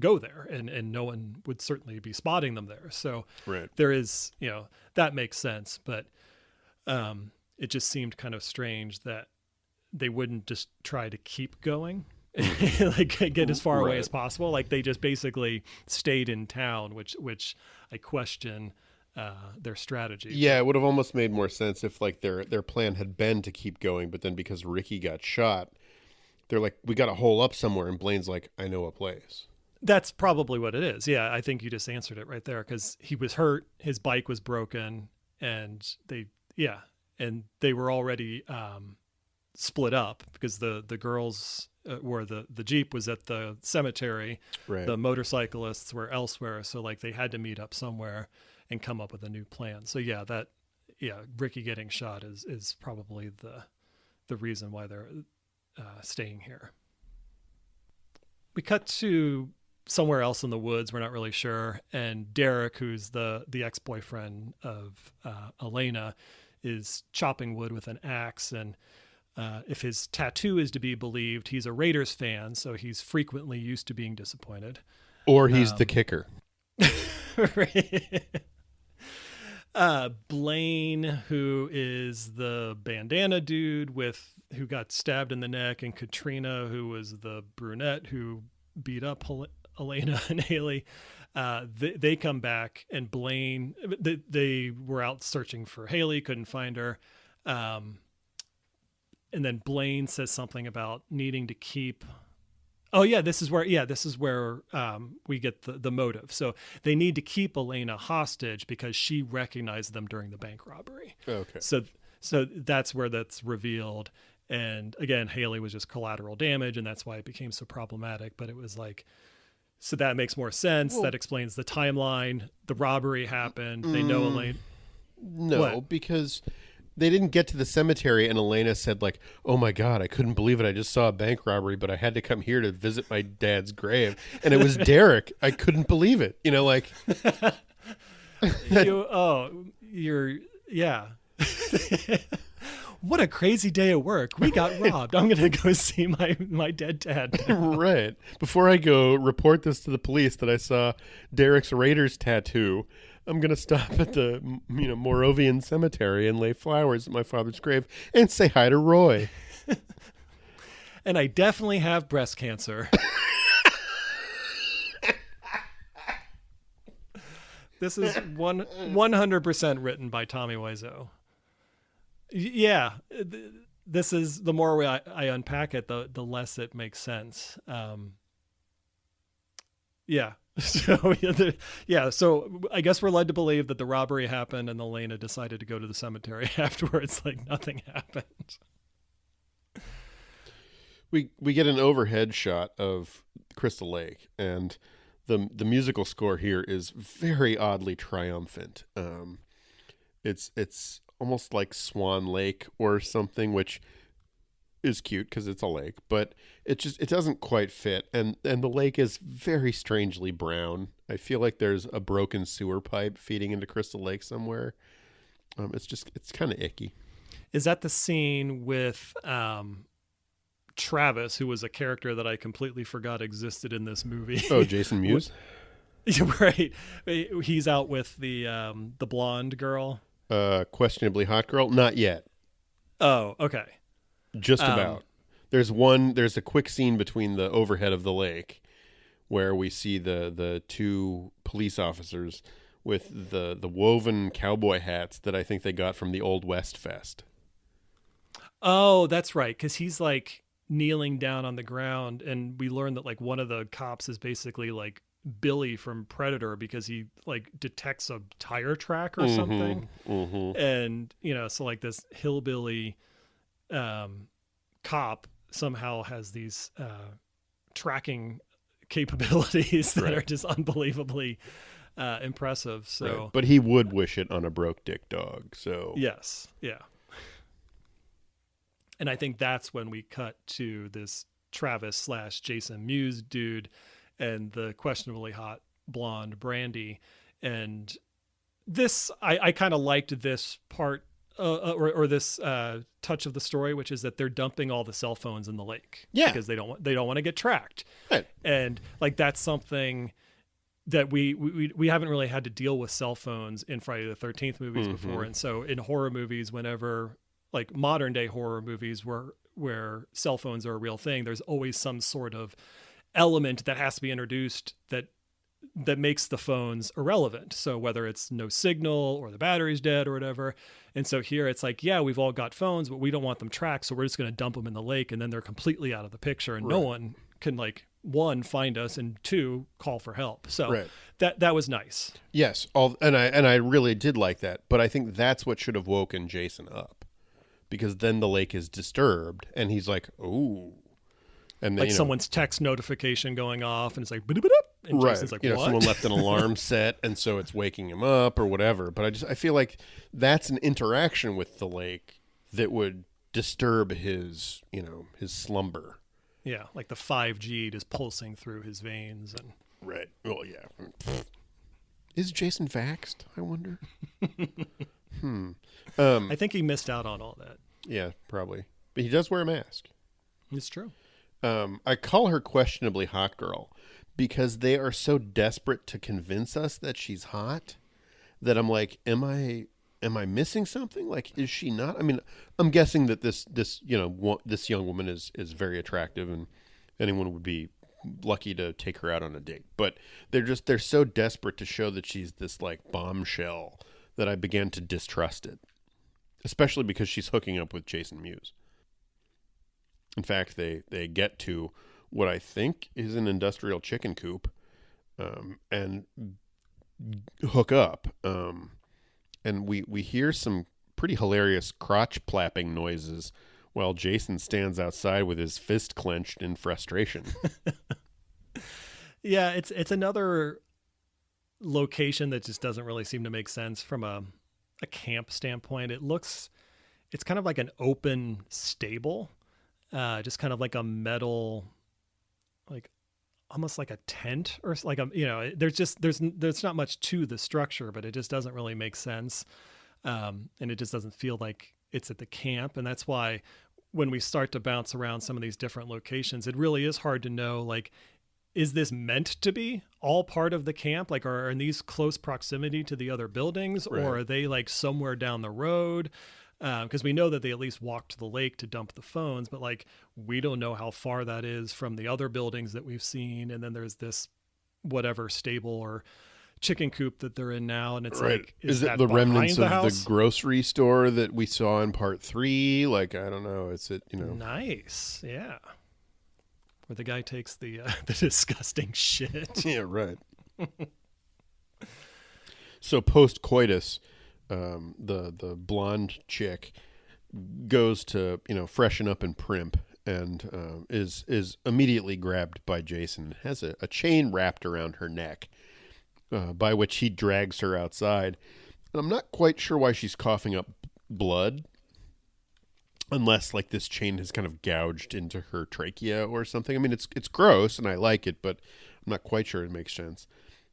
go there? And no one would certainly be spotting them there. So right. There is, that makes sense, but it just seemed kind of strange that they wouldn't just try to keep going, like get as far away as possible. Like they just basically stayed in town, which I question their strategy. Yeah, it would have almost made more sense if like their plan had been to keep going, but then because Ricky got shot, they're like, we got to hole up somewhere, and Blaine's like, I know a place. That's probably what it is. Yeah, I think you just answered it right there, because he was hurt, his bike was broken, and they were already split up because the girls were the Jeep was at the cemetery, right. The motorcyclists were elsewhere, so like they had to meet up somewhere and come up with a new plan. So Ricky getting shot is probably the reason why they're staying here. We cut to somewhere else in the woods, we're not really sure, and Derek, who's the ex-boyfriend of Elena, is chopping wood with an axe, and if his tattoo is to be believed, he's a Raiders fan, so he's frequently used to being disappointed. Or he's the kicker. Blaine, who is the bandana dude who got stabbed in the neck, and Katrina, who was the brunette who beat up Elena and Haley, they come back, and Blaine, they were out searching for Haley, couldn't find her, and then Blaine says something about needing to keep. Oh yeah, this is where we get the motive. So they need to keep Elena hostage because she recognized them during the bank robbery. Okay. So that's where that's revealed. And again, Haley was just collateral damage, and that's why it became so problematic. But it was like, so that makes more sense. Well, that explains the timeline. The robbery happened. They know Elena. No, what? Because they didn't get to the cemetery and Elena said like, oh my God, I couldn't believe it. I just saw a bank robbery, but I had to come here to visit my dad's grave. And it was Derek. I couldn't believe it. Like. what a crazy day at work. We got robbed. I'm going to go see my dead dad now. Right. Before I go report this to the police that I saw Derek's Raiders tattoo, I'm going to stop at the, Moravian cemetery and lay flowers at my father's grave and say hi to Roy. And I definitely have breast cancer. This is 100% written by Tommy Wiseau. Yeah, this is, the more I unpack it, the less it makes sense. Yeah. So so I guess we're led to believe that the robbery happened and Elena decided to go to the cemetery afterwards, like nothing happened. We get an overhead shot of Crystal Lake, and the musical score here is very oddly triumphant. It's almost like Swan Lake or something, which is cute because it's a lake, but it doesn't quite fit, and the lake is very strangely brown. I feel like there's a broken sewer pipe feeding into Crystal Lake somewhere. It's kind of icky. Is that the scene with Travis, who was a character that I completely forgot existed in this movie? Oh, Jason Mewes? Right. He's out with the blonde girl. Questionably hot girl? Not yet. Oh, okay. Just about. There's a quick scene between the overhead of the lake where we see the two police officers with the woven cowboy hats that I think they got from the Old West Fest. Oh, that's right. Because he's like kneeling down on the ground, and we learn that like one of the cops is basically like Billy from Predator because he like detects a tire track or something. Mm-hmm. And, so like this hillbilly cop somehow has these tracking capabilities that are just unbelievably impressive. So, right. But he would wish it on a broke dick dog. So yes. Yeah. And I think that's when we cut to this Travis / Jason Mewes dude and the questionably hot blonde Brandy. And this, I kind of liked this part or this touch of the story, which is that they're dumping all the cell phones in the lake. Yeah. Because they don't want to get tracked. Right. And like, that's something that we haven't really had to deal with cell phones in Friday the 13th movies before. And so in horror movies, whenever like modern day horror movies where cell phones are a real thing, there's always some sort of element that has to be introduced that makes the phones irrelevant. So whether it's no signal or the battery's dead or whatever. And so here it's like, yeah, we've all got phones, but we don't want them tracked. So we're just going to dump them in the lake, and then they're completely out of the picture, and no one can like, one, find us, and two, call for help. So that was nice. Yes. And I really did like that, but I think that's what should have woken Jason up, because then the lake is disturbed and he's like, ooh. And then, like someone's text notification going off, and it's like, and Jason's like, what? Someone left an alarm set, and so it's waking him up or whatever. But I feel like that's an interaction with the lake that would disturb his slumber. Yeah, like the 5G just pulsing through his veins and. Right. Well, yeah. Is Jason vaxxed, I wonder? I think he missed out on all that. Yeah, probably. But he does wear a mask. It's true. I call her questionably hot girl because they are so desperate to convince us that she's hot that I'm like, am I missing something? Like, is she not? I mean, I'm guessing that this young woman is very attractive, and anyone would be lucky to take her out on a date. But they're so desperate to show that she's this like bombshell that I began to distrust it, especially because she's hooking up with Jason Mewes. In fact, they get to what I think is an industrial chicken coop, and hook up. And we hear some pretty hilarious crotch plapping noises while Jason stands outside with his fist clenched in frustration. Yeah, it's another location that just doesn't really seem to make sense from a camp standpoint. It's kind of like an open stable. Just kind of like a metal, like almost like a tent or like there's not much to the structure, but it just doesn't really make sense. And it just doesn't feel like it's at the camp. And that's why when we start to bounce around some of these different locations, it really is hard to know, like, is this meant to be all part of the camp? Like, are in these close proximity to the other buildings, Right. or are they like somewhere down the road? Because we know that they at least walked to the lake to dump the phones, but like, we don't know how far that is from the other buildings that we've seen. And then there's this whatever stable or chicken coop that they're in now, and it's Right. like, Is it that the behind remnants the of house? the grocery store that we saw in part 3? Like, I don't know. It's it, Nice, yeah. Where the guy takes the the disgusting shit. Yeah, right. So post coitus, the blonde chick goes to freshen up and primp, and is immediately grabbed by Jason. Has a chain wrapped around her neck, by which he drags her outside. And I'm not quite sure why she's coughing up blood, unless like this chain has kind of gouged into her trachea or something. I mean, it's gross and I like it, but I'm not quite sure it makes sense.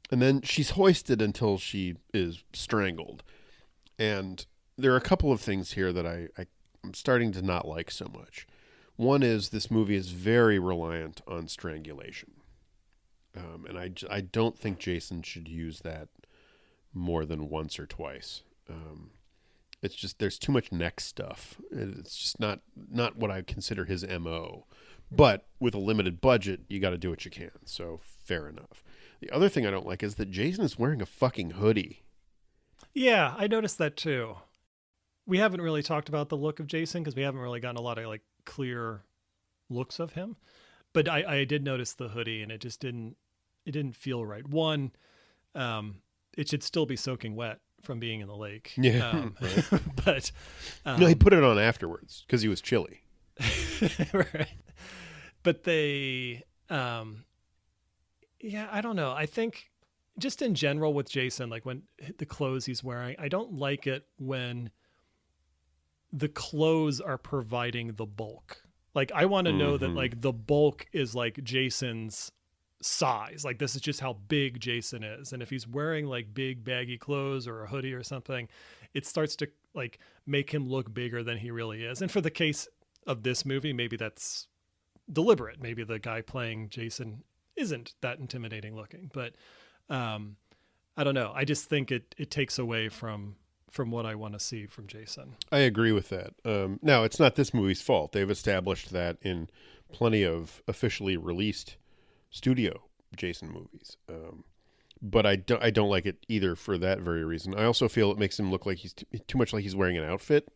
And then she's hoisted until she is strangled. And there are a couple of things here that I'm starting to not like so much. One is this movie is very reliant on strangulation. And I don't think Jason should use that more than once or twice. It's just, there's too much neck stuff. It's just not what I consider his MO. But with a limited budget, you got to do what you can. So fair enough. The other thing I don't like is that Jason is wearing a fucking hoodie. Yeah, I noticed that too. We haven't really talked about the look of Jason because we haven't really gotten a lot of like clear looks of him. But I did notice the hoodie, and it just didn't feel right. One, it should still be soaking wet from being in the lake. Yeah. Right. But No, he put it on afterwards because he was chilly. right. But they, yeah, I don't know. I think just in general with Jason, like when the clothes he's wearing, I don't like it when the clothes are providing the bulk. Like, I want to know that like the bulk is like Jason's size. Like, this is just how big Jason is. And if he's wearing like big baggy clothes or a hoodie or something, it starts to like make him look bigger than he really is. And for the case of this movie, maybe that's deliberate. Maybe the guy playing Jason isn't that intimidating looking, but I don't know. I just think it takes away from what I want to see from Jason. I agree with that. Now, it's not this movie's fault. They've established that in plenty of officially released studio Jason movies. But I don't like it either for that very reason. I also feel it makes him look like he's too much like he's wearing an outfit.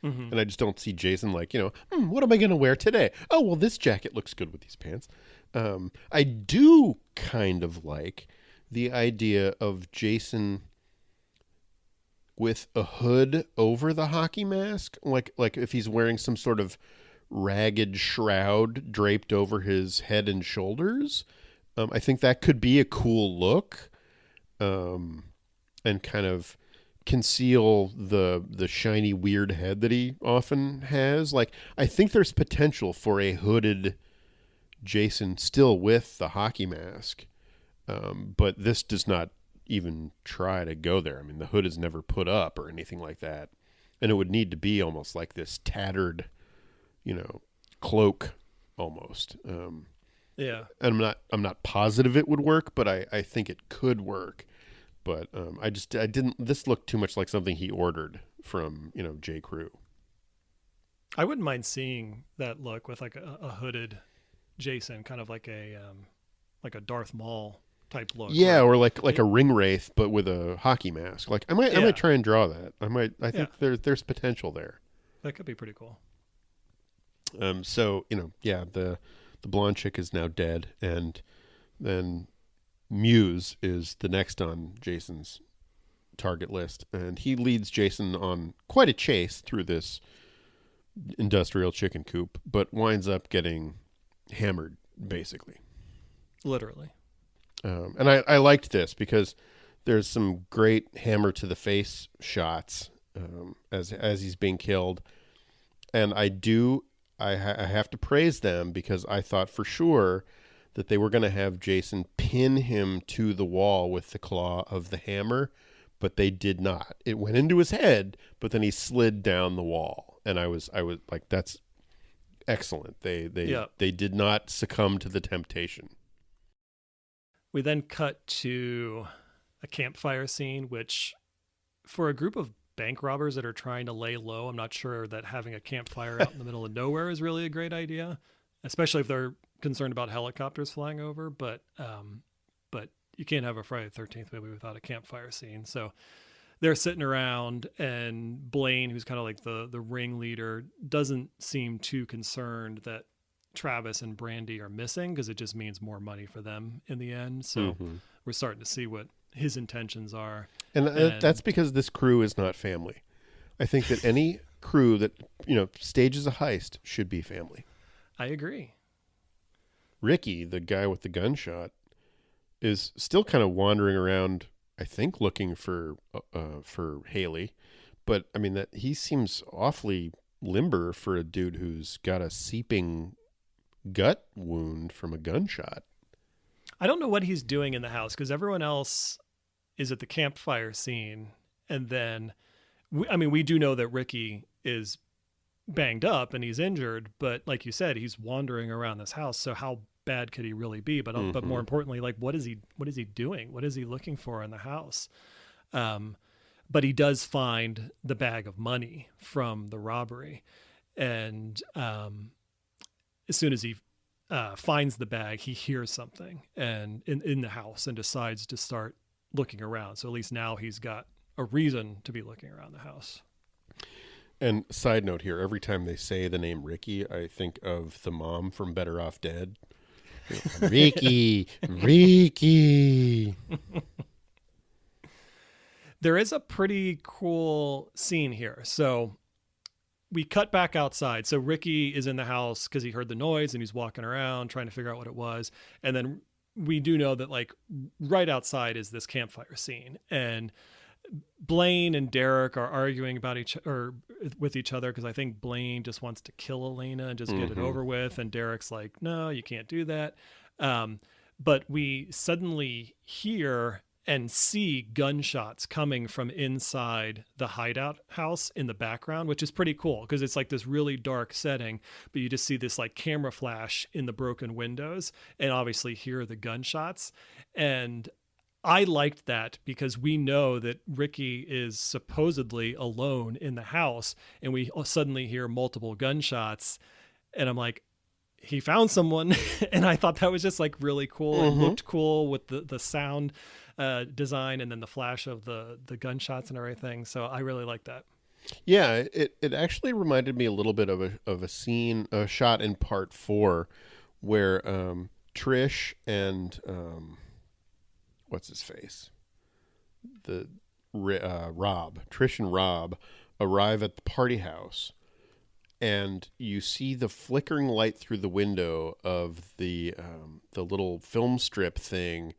Mm-hmm. And I just don't see Jason like, what am I going to wear today? Oh, well, this jacket looks good with these pants. I do kind of like the idea of Jason with a hood over the hockey mask, like if he's wearing some sort of ragged shroud draped over his head and shoulders. I think that could be a cool look, and kind of conceal the shiny weird head that he often has. Like, I think there's potential for a hooded Jason still with the hockey mask, but this does not even try to go there. I mean, the hood is never put up or anything like that, and it would need to be almost like this tattered, cloak almost. Yeah, and I'm not positive it would work, but I think it could work. But this looked too much like something he ordered from J. Crew. I wouldn't mind seeing that look with like a hooded Jason, kind of like a Darth Maul type look. Yeah, or like a ring wraith, but with a hockey mask. Like I might try and draw that. I think there's potential there. That could be pretty cool. So the blonde chick is now dead, and then Muse is the next on Jason's target list, and he leads Jason on quite a chase through this industrial chicken coop, but winds up getting hammered, basically. Literally. And I liked this because there's some great hammer to the face shots as he's being killed, and I have to praise them because I thought for sure that they were going to have Jason pin him to the wall with the claw of the hammer, but they did not. It went into his head, but then he slid down the wall. And I was like, that's excellent. They did not succumb to the temptation. We then cut to a campfire scene, which for a group of bank robbers that are trying to lay low, I'm not sure that having a campfire out in the middle of nowhere is really a great idea, especially if they're concerned about helicopters flying over. But you can't have a Friday the 13th movie without a campfire scene. So they're sitting around, and Blaine, who's kind of like the ringleader, doesn't seem too concerned that Travis and Brandy are missing, because it just means more money for them in the end. So we're starting to see what his intentions are. And that's because this crew is not family. I think that any crew that, stages a heist should be family. I agree. Ricky, the guy with the gunshot, is still kind of wandering around, I think, looking for Haley. But I mean, that he seems awfully limber for a dude who's got a seeping gut wound from a gunshot. I don't know what he's doing in the house, because everyone else is at the campfire scene. And then, we do know that Ricky is banged up and he's injured, but like you said, he's wandering around this house. So how bad could he really be? But more importantly, like, what is he doing? What is he looking for in the house? But he does find the bag of money from the robbery. And as soon as he finds the bag, he hears something and in the house, and decides to start looking around. So at least now he's got a reason to be looking around the house. And side note here, every time they say the name Ricky, I think of the mom from Better Off Dead. Ricky. There is a pretty cool scene here. So we cut back outside. So Ricky is in the house because he heard the noise, and he's walking around trying to figure out what it was. And then we do know that, like, right outside is this campfire scene, and Blaine and Derek are arguing about with each other, because I think Blaine just wants to kill Elena and just get it over with, and Derek's like, no, you can't do that. But we suddenly hear and see gunshots coming from inside the hideout house in the background, which is pretty cool, because it's like this really dark setting, but you just see this like camera flash in the broken windows, and obviously hear the gunshots. And I liked that, because we know that Ricky is supposedly alone in the house, and we suddenly hear multiple gunshots, and I'm like, he found someone. And I thought that was just like really cool. It looked cool with the sound design, and then the flash of the gunshots and everything. So I really like that. Yeah, it actually reminded me a little bit of a scene, a shot in part 4, where Trish and what's his face? Rob. Trish and Rob arrive at the party house, and you see the flickering light through the window of the little film strip thing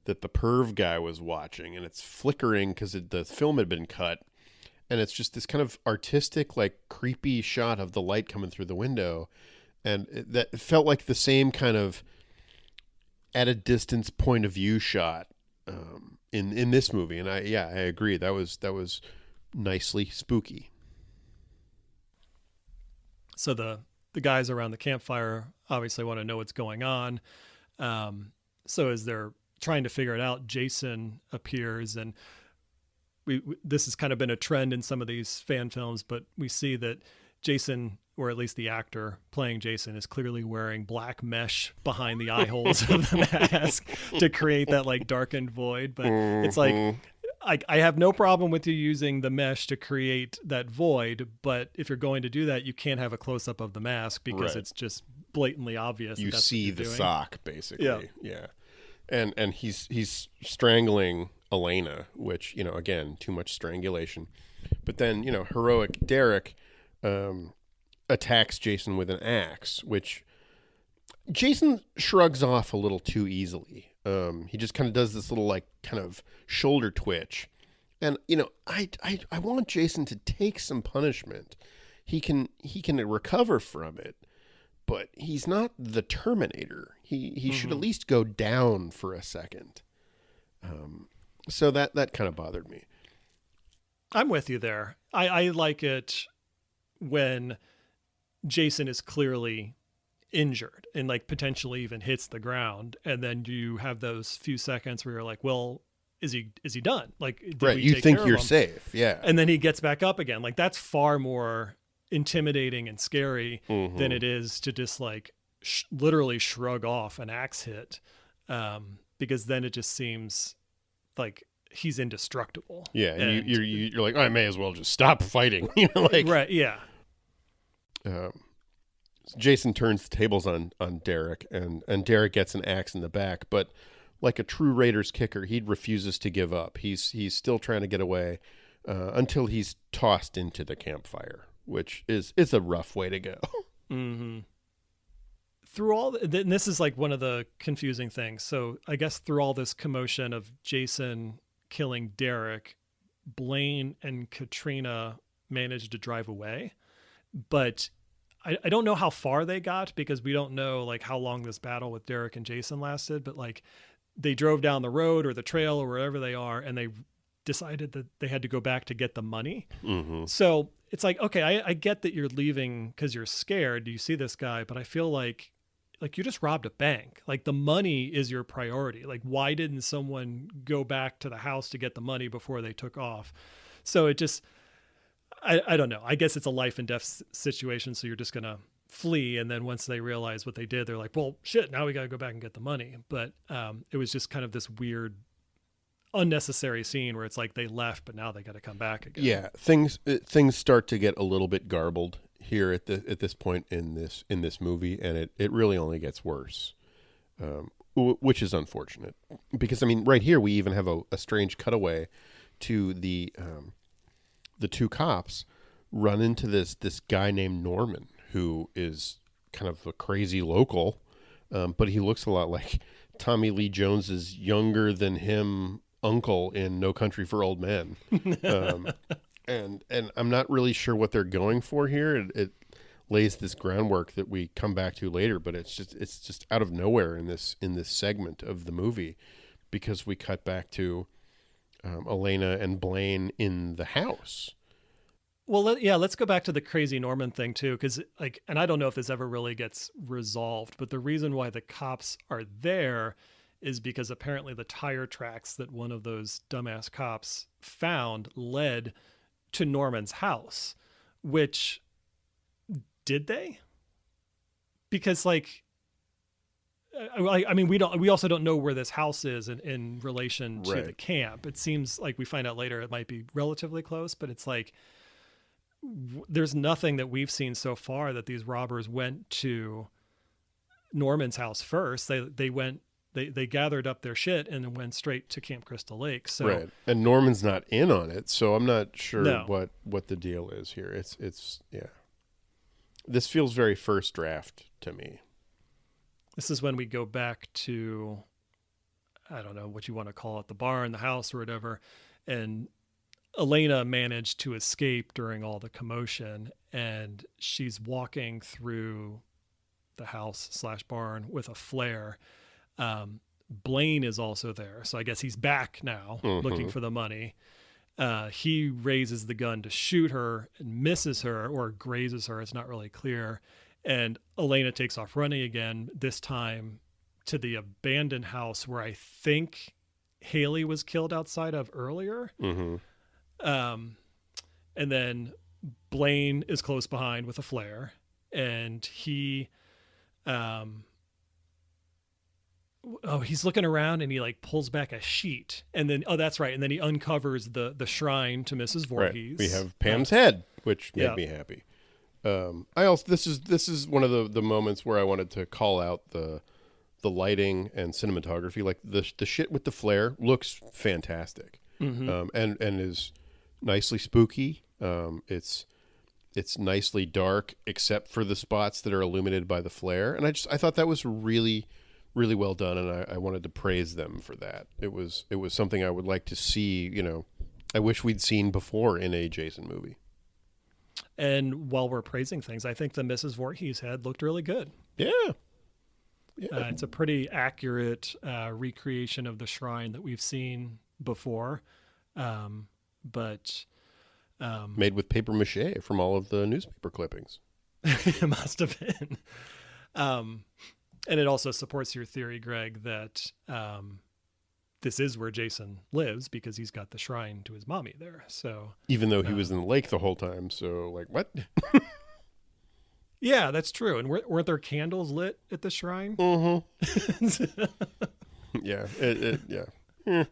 that the perv guy was watching, and it's flickering because the film had been cut, and it's just this kind of artistic, like, creepy shot of the light coming through the window, and that felt like the same kind of at a distance point of view shot in this movie. And I agree, that was nicely spooky. So the guys around the campfire obviously want to know what's going on. So as they're trying to figure it out, Jason appears, and this has kind of been a trend in some of these fan films, but we see that Jason, or at least the actor playing Jason, is clearly wearing black mesh behind the eye holes of the mask to create that like darkened void. But it's like, I have no problem with you using the mesh to create that void, but if you're going to do that, you can't have a close up of the mask, because it's just blatantly obvious. You see the doing. sock, basically. Yeah. And he's strangling Elena, which, again, too much strangulation. But then, heroic Derek attacks Jason with an axe, which Jason shrugs off a little too easily. He just kind of does this little, like, kind of shoulder twitch. And, I want Jason to take some punishment. He can recover from it, but he's not the Terminator. He should at least go down for a second. So that kind of bothered me. I'm with you there. I like it when Jason is clearly injured and like potentially even hits the ground, and then you have those few seconds where you're like, well, is he done? Like, did Right. we You take think care of you're him? safe. Yeah. And then he gets back up again. Like, that's far more intimidating and scary than it is to just like literally shrug off an axe hit, because then it just seems like he's indestructible. Yeah. And you're like, I may as well just stop fighting. Like, right. Yeah. Jason turns the tables on Derek, and Derek gets an axe in the back, but like a true Raiders kicker, he refuses to give up. He's still trying to get away until he's tossed into the campfire, which is a rough way to go. Mm-hmm. Through all, and this is like one of the confusing things. So I guess through all this commotion of Jason killing Derek, Blaine and Katrina managed to drive away, but I don't know how far they got, because we don't know like how long this battle with Derek and Jason lasted, but like they drove down the road or the trail or wherever they are, and they decided that they had to go back to get the money. Mm-hmm. So it's like, okay, I get that you're leaving because you're scared. You see this guy, but I feel like you just robbed a bank. Like, the money is your priority. Like, why didn't someone go back to the house to get the money before they took off? So it just, I don't know. I guess it's a life and death situation. So you're just going to flee. And then once they realize what they did, they're like, well, shit, now we got to go back and get the money. But it was just kind of this weird, unnecessary scene where it's like they left, but now they got to come back again. Yeah. Things start to get a little bit garbled here at this point in this movie. And it really only gets worse, which is unfortunate, because I mean, right here, we even have a strange cutaway to the two cops run into this guy named Norman, who is kind of a crazy local, but he looks a lot like Tommy Lee Jones's younger than him uncle in No Country for Old Men. And I'm not really sure what they're going for here. It lays this groundwork that we come back to later, but it's just out of nowhere in this segment of the movie, because we cut back to Elena and Blaine in the house. Well, let's go back to the crazy Norman thing too, because like, and I don't know if this ever really gets resolved, but the reason why the cops are there is because apparently the tire tracks that one of those dumbass cops found led to Norman's house. Which, did they? Because like, I mean, we also don't know where this house is in relation to the camp. It seems like we find out later it might be relatively close, but it's like, there's nothing that we've seen so far that these robbers went to Norman's house first. They gathered up their shit and then went straight to Camp Crystal Lake. So, right. And Norman's not in on it, so I'm not sure what the deal is here. It's yeah. This feels very first draft to me. This is when we go back to, I don't know what you want to call it, the barn, the house, or whatever, and Elena managed to escape during all the commotion, and she's walking through the house / barn with a flare. Blaine is also there, so I guess he's back now, looking for the money. He raises the gun to shoot her and misses her, or grazes her. It's not really clear. And Elena takes off running again, this time to the abandoned house where I think Haley was killed outside of earlier. Mm-hmm. And then Blaine is close behind with a flare, and he, he's looking around and he like pulls back a sheet, and then, that's right. And then he uncovers the shrine to Mrs. Voorhees. Right. We have Pam's head, which made me happy. This is one of the moments where I wanted to call out the lighting and cinematography. Like the shit with the flare looks fantastic. Mm-hmm. And is nicely spooky. It's nicely dark, except for the spots that are illuminated by the flare. And I thought that was really, really well done, and I wanted to praise them for that. It was something I would like to see. I wish we'd seen before in a Jason movie. And while we're praising things, I think the Mrs. Voorhees head looked really good. Yeah. It's a pretty accurate recreation of the shrine that we've seen before. But Made with paper mache from all of the newspaper clippings. It must have been. And it also supports your theory, Greg, that this is where Jason lives because he's got the shrine to his mommy there. So even though he was in the lake the whole time, so like what? Yeah, that's true. And weren't there candles lit at the shrine? Mm-hmm. Yeah. Yeah.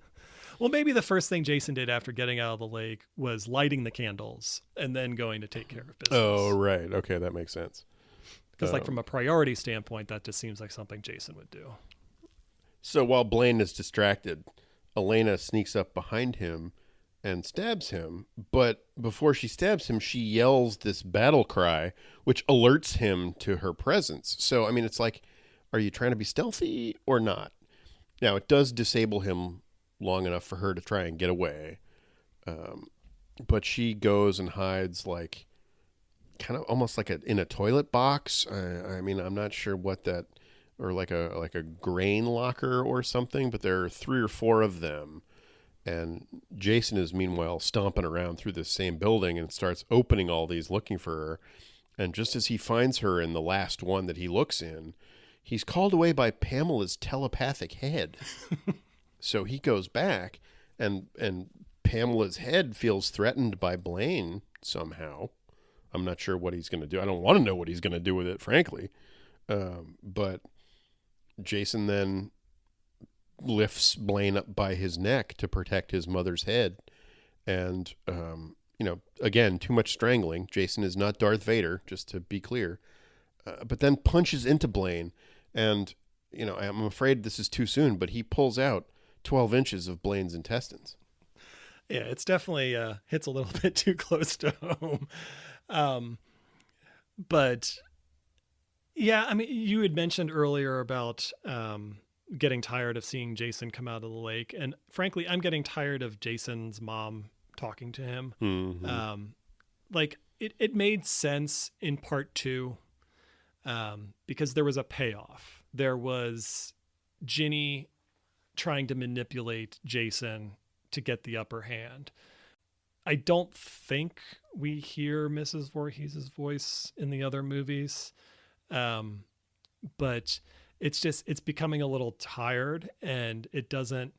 Well, maybe the first thing Jason did after getting out of the lake was lighting the candles and then going to take care of business. Oh, right. Okay, that makes sense. Because like from a priority standpoint, that just seems like something Jason would do. So while Blaine is distracted, Elena sneaks up behind him and stabs him. But before she stabs him, she yells this battle cry, which alerts him to her presence. So, I mean, it's like, are you trying to be stealthy or not? Now, it does disable him long enough for her to try and get away. But she goes and hides like kind of almost like in a toilet box. I mean, I'm not sure what that, or like a grain locker or something, but there are 3 or 4 of them. And Jason is meanwhile stomping around through this same building and starts opening all these looking for her. And just as he finds her in the last one that he looks in, he's called away by Pamela's telepathic head. So he goes back and Pamela's head feels threatened by Blaine somehow. I'm not sure what he's going to do. I don't want to know what he's going to do with it, frankly. But Jason then lifts Blaine up by his neck to protect his mother's head. And, again, too much strangling. Jason is not Darth Vader, just to be clear. But then punches into Blaine. And, I'm afraid this is too soon, but he pulls out 12 inches of Blaine's intestines. Yeah, it's definitely hits a little bit too close to home. But yeah, I mean, you had mentioned earlier about getting tired of seeing Jason come out of the lake. And frankly, I'm getting tired of Jason's mom talking to him. Mm-hmm. It made sense in part 2 because there was a payoff. There was Ginny trying to manipulate Jason to get the upper hand. I don't think we hear Mrs. Voorhees' voice in the other movies. But it's becoming a little tired, and it doesn't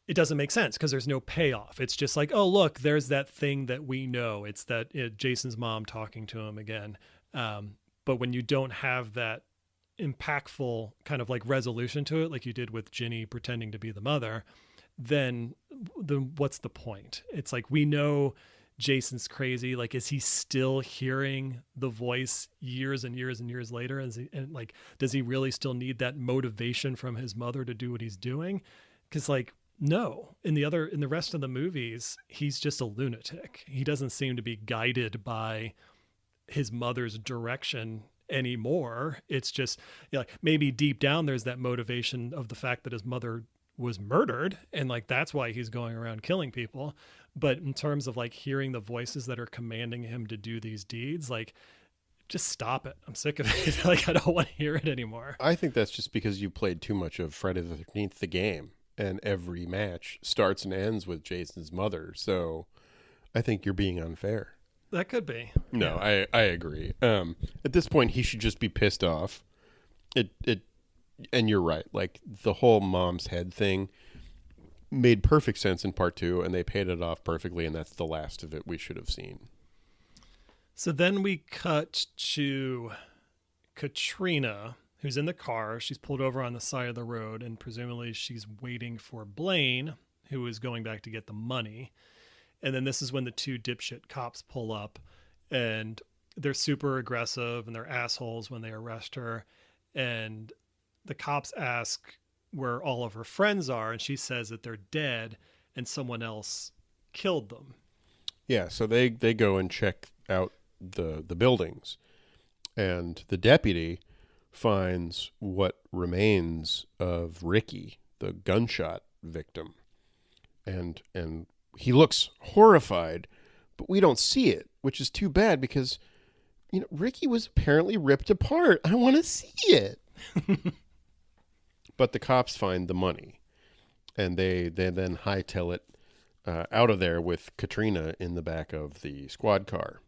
make sense because there's no payoff. It's just like, oh, look, there's that thing that we know. It's that Jason's mom talking to him again. But when you don't have that impactful kind of like resolution to it, like you did with Ginny pretending to be the mother, then what's the point? It's like, we know Jason's crazy. Like, is he still hearing the voice years and years and years later? And like, does he really still need that motivation from his mother to do what he's doing? Because like, no, in the rest of the movies, he's just a lunatic. He doesn't seem to be guided by his mother's direction anymore. It's just, like, maybe deep down there's that motivation of the fact that his mother was murdered, and like that's why he's going around killing people. But in terms of like hearing the voices that are commanding him to do these deeds, like, just stop it. I'm sick of it. Like, I don't want to hear it anymore. I think that's just because you played too much of Friday the 13th, the game, and every match starts and ends with Jason's mother. So I think you're being unfair. That could be. No, yeah. I agree. At this point, he should just be pissed off. And you're right. Like, the whole mom's head thing made perfect sense in part 2, and they paid it off perfectly, and that's the last of it we should have seen. So then we cut to Katrina, who's in the car. She's pulled over on the side of the road, and presumably she's waiting for Blaine, who is going back to get the money. And then this is when the 2 dipshit cops pull up, and they're super aggressive and they're assholes when they arrest her. And the cops ask where all of her friends are, and she says that they're dead and someone else killed them. Yeah, so they go and check out the buildings, and the deputy finds what remains of Ricky, the gunshot victim. And he looks horrified, but we don't see it, which is too bad because, Ricky was apparently ripped apart. I want to see it. But the cops find the money, and they then hightail it out of there with Katrina in the back of the squad car.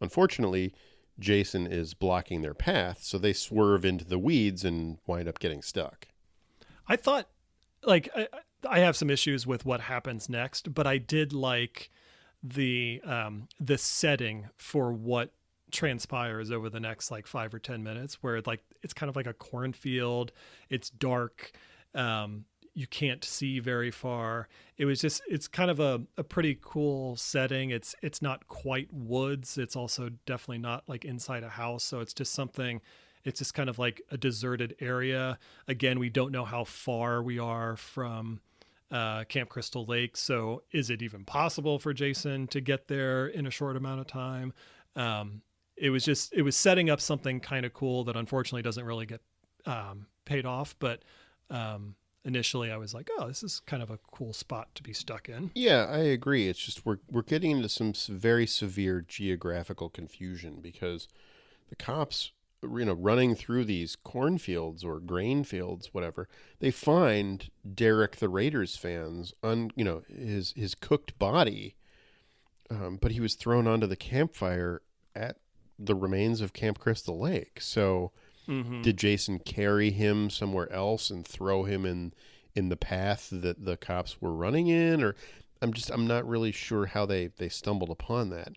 Unfortunately, Jason is blocking their path, so they swerve into the weeds and wind up getting stuck. I thought, like, I have some issues with what happens next, but I did like the setting for what transpires over the next like 5 or 10 minutes, where like it's kind of like a cornfield. It's dark. You can't see very far. It's kind of a pretty cool setting. It's not quite woods. It's also definitely not like inside a house. So it's just something, it's just kind of like a deserted area. Again, we don't know how far we are from Camp Crystal Lake. So is it even possible for Jason to get there in a short amount of time? It was setting up something kind of cool that unfortunately doesn't really get paid off. But initially I was like, oh, this is kind of a cool spot to be stuck in. Yeah, I agree. It's just we're getting into some very severe geographical confusion because the cops, running through these cornfields or grain fields, whatever, they find Derek the Raiders fans on, his cooked body, but he was thrown onto the campfire at the remains of Camp Crystal Lake. So did Jason carry him somewhere else and throw him in the path that the cops were running in? Or I'm not really sure how they stumbled upon that.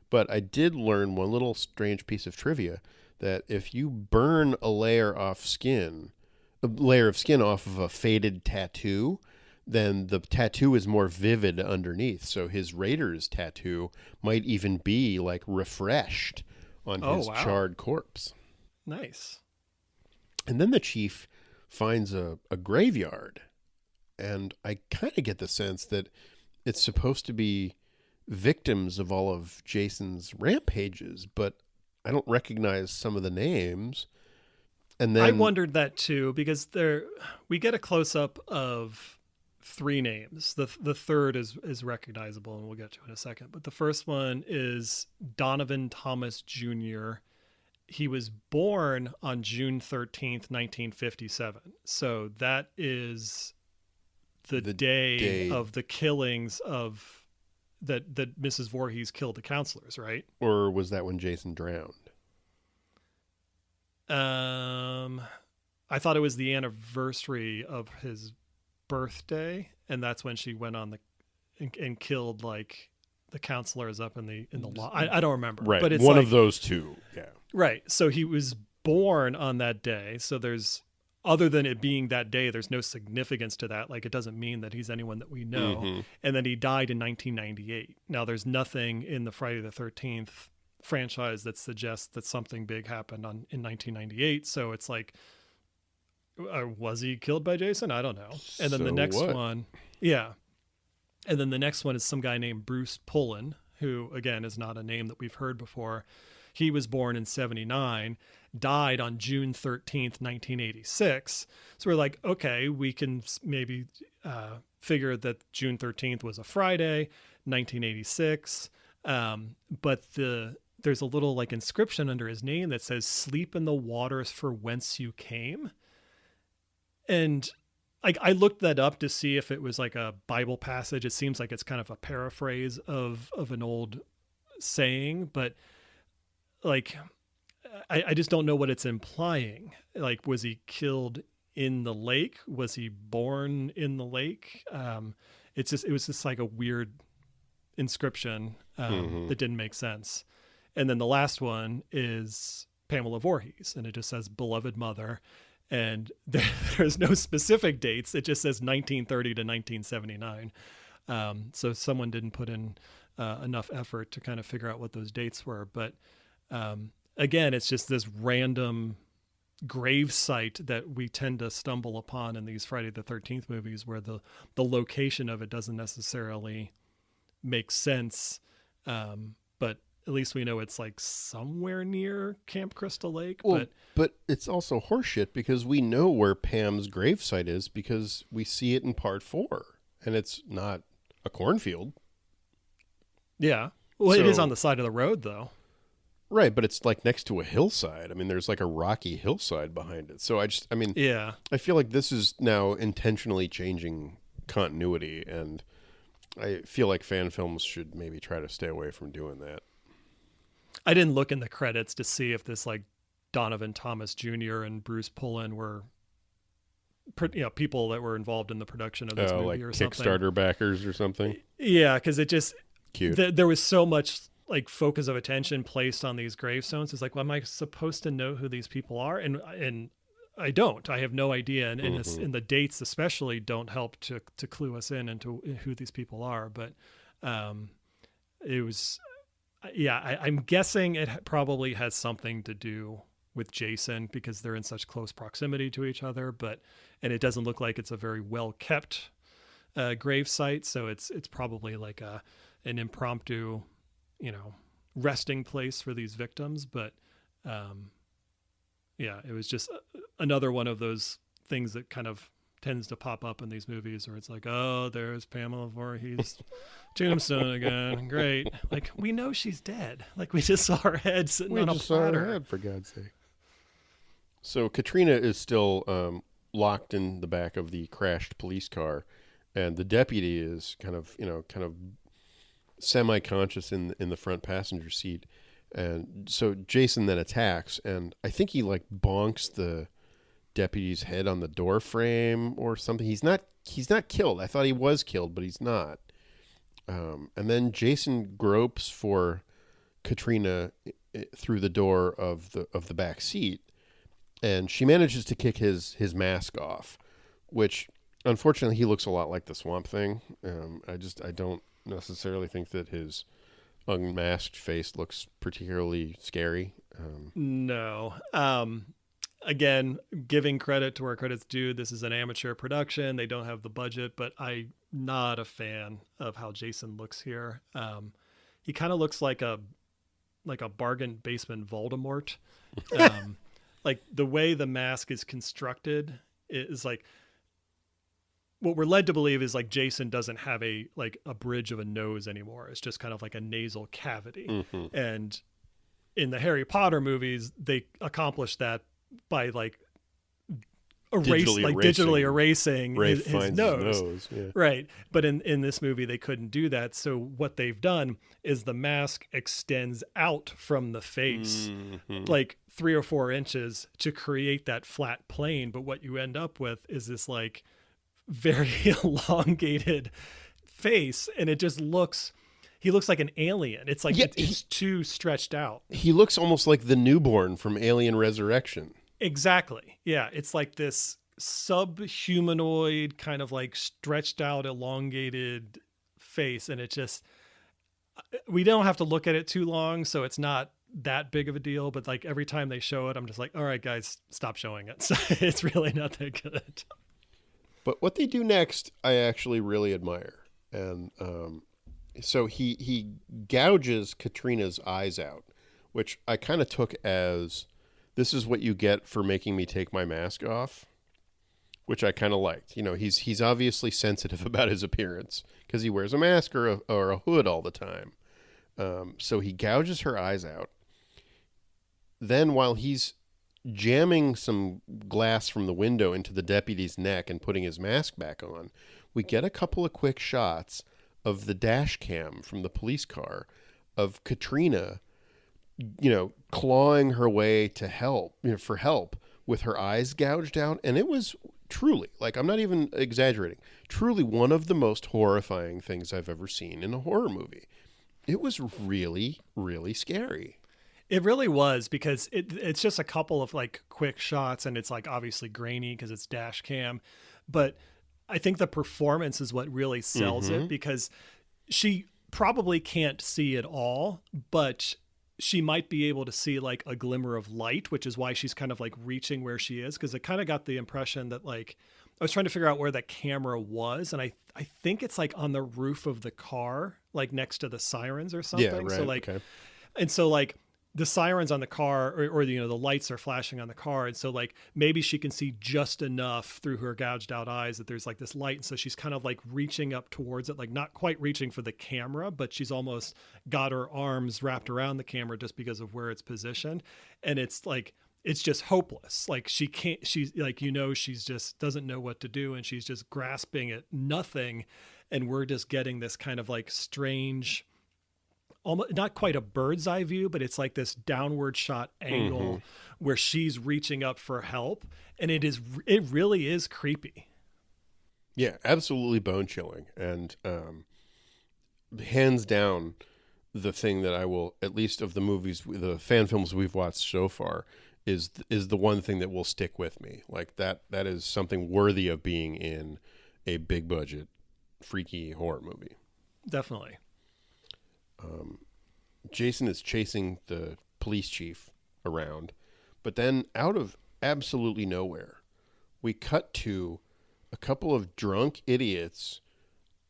But I did learn one little strange piece of trivia, that if you burn a layer of skin off of a faded tattoo, then the tattoo is more vivid underneath. So his Raiders tattoo might even be like refreshed on his charred corpse. Nice. And then the chief finds a graveyard, and I kind of get the sense that it's supposed to be victims of all of Jason's rampages, but I don't recognize some of the names. And then I wondered that too, because we get a close up of 3 names. The third is recognizable, and we'll get to in a second. But the first one is Donovan Thomas Jr. He was born on June 13th, 1957. So that is the day of the killings of that Mrs. Voorhees killed the counselors, right? Or was that when Jason drowned? I thought it was the anniversary of his birthday, and that's when she went on and killed like the counselors up in the law. I don't remember. Right. But it's one like, of those two. Yeah. Right. So he was born on that day. So there's, other than it being that day, there's no significance to that. Like, it doesn't mean that he's anyone that we know. Mm-hmm. And then he died in 1998. Now, there's nothing in the Friday the 13th franchise that suggests that something big happened in 1998. So it's like, was he killed by Jason? I don't know. And then the next one, yeah. And then the next one is some guy named Bruce Pullen, who, again, is not a name that we've heard before. He was born in 79, died on June 13th, 1986. So we're like, okay, we can maybe figure that June 13th was a Friday, 1986. But there's a little like inscription under his name that says, "Sleep in the waters for whence you came." And I looked that up to see if it was like a Bible passage. It seems like it's kind of a paraphrase of an old saying, but like, I just don't know what it's implying. Like, was he killed in the lake? Was he born in the lake? It was just like a weird inscription that didn't make sense. And then the last one is Pamela Voorhees, and it just says "Beloved Mother." And there's no specific dates. It just says 1930 to 1979. So someone didn't put in enough effort to kind of figure out what those dates were. But again, it's just this random grave site that we tend to stumble upon in these Friday the 13th movies, where the location of it doesn't necessarily make sense. But at least we know it's like somewhere near Camp Crystal Lake. Well, but it's also horseshit, because we know where Pam's gravesite is because we see it in part 4, and it's not a cornfield. Yeah. Well, it is on the side of the road, though. Right, but it's like next to a hillside. I mean, there's like a rocky hillside behind it. So yeah. I feel like this is now intentionally changing continuity, and I feel like fan films should maybe try to stay away from doing that. I didn't look in the credits to see if this like Donovan Thomas Jr. and Bruce Pullen were, people that were involved in the production of this movie like or Kickstarter something. backers or something. Yeah, because it just Cute. there was so much like focus of attention placed on these gravestones. It's like, well, am I supposed to know who these people are? And I don't. I have no idea, and and the dates especially don't help to clue us in into who these people are. But it was, I'm guessing it probably has something to do with Jason because they're in such close proximity to each other. And it doesn't look like it's a very well kept grave site, so it's probably like an impromptu, resting place for these victims. But it was just another one of those things that kind of tends to pop up in these movies where it's like, oh, there's Pamela Voorhees tombstone again. Great. Like, we know she's dead. Like, we just saw her head sitting on a platter. We just saw her head, for God's sake. So Katrina is still locked in the back of the crashed police car, and the deputy is kind of semi-conscious in the front passenger seat. And so Jason then attacks, and I think he like bonks the deputy's head on the door frame or something. He's not killed. I thought he was killed, but he's not. And then Jason gropes for Katrina through the door of the back seat, and she manages to kick his mask off, which unfortunately he looks a lot like the Swamp Thing. I don't necessarily think that his unmasked face looks particularly scary. No. Again, giving credit to where credit's due, this is an amateur production. They don't have the budget, but I'm not a fan of how Jason looks here. He kind of looks like a bargain basement Voldemort. Like the way the mask is constructed is like, what we're led to believe is like Jason doesn't have a bridge of a nose anymore. It's just kind of like a nasal cavity. Mm-hmm. And in the Harry Potter movies, they accomplish that by digitally erasing his nose. Yeah. Right. But in this movie, they couldn't do that. So what they've done is the mask extends out from the face, like 3 or 4 inches to create that flat plane. But what you end up with is this like very elongated face, and it just he looks like an alien. It's like it's too stretched out. He looks almost like the newborn from Alien Resurrection. Exactly. Yeah, it's like this subhumanoid kind of like stretched out, elongated face, and it just, we don't have to look at it too long, so it's not that big of a deal, but like every time they show it, I'm just like, all right, guys, stop showing it. So it's really not that good. But what they do next, I actually really admire. And so he gouges Katrina's eyes out, which I kind of took as, this is what you get for making me take my mask off, which I kind of liked. He's obviously sensitive about his appearance because he wears a mask or a hood all the time. So he gouges her eyes out. Then while he's jamming some glass from the window into the deputy's neck and putting his mask back on, we get a couple of quick shots of the dash cam from the police car of Katrina, clawing her way to help, for help with her eyes gouged out. And it was truly, like, I'm not even exaggerating, truly one of the most horrifying things I've ever seen in a horror movie. It was really, really scary. It really was, because it's just a couple of like quick shots, and it's like obviously grainy because it's dash cam, but I think the performance is what really sells it, because she probably can't see it all, but she might be able to see like a glimmer of light, which is why she's kind of like reaching where she is. Cause it kind of got the impression that like, I was trying to figure out where that camera was. And I think it's like on the roof of the car, like next to the sirens or something. Yeah, right. So like, okay. And so like the sirens on the car, or the lights are flashing on the car. And so like, maybe she can see just enough through her gouged out eyes that there's like this light. And so she's kind of like reaching up towards it, like not quite reaching for the camera, but she's almost got her arms wrapped around the camera just because of where it's positioned. And it's like, it's just hopeless. Like she can't, she's like, she's just doesn't know what to do, and she's just grasping at nothing. And we're just getting this kind of like strange, almost not quite a bird's eye view, but it's like this downward shot angle where she's reaching up for help. And it really is creepy. Yeah, absolutely bone chilling. And hands down, the thing that I will, at least of the movies, the fan films we've watched so far, is the one thing that will stick with me. Like that is something worthy of being in a big budget, freaky horror movie. Definitely. Jason is chasing the police chief around, but then out of absolutely nowhere, we cut to a couple of drunk idiots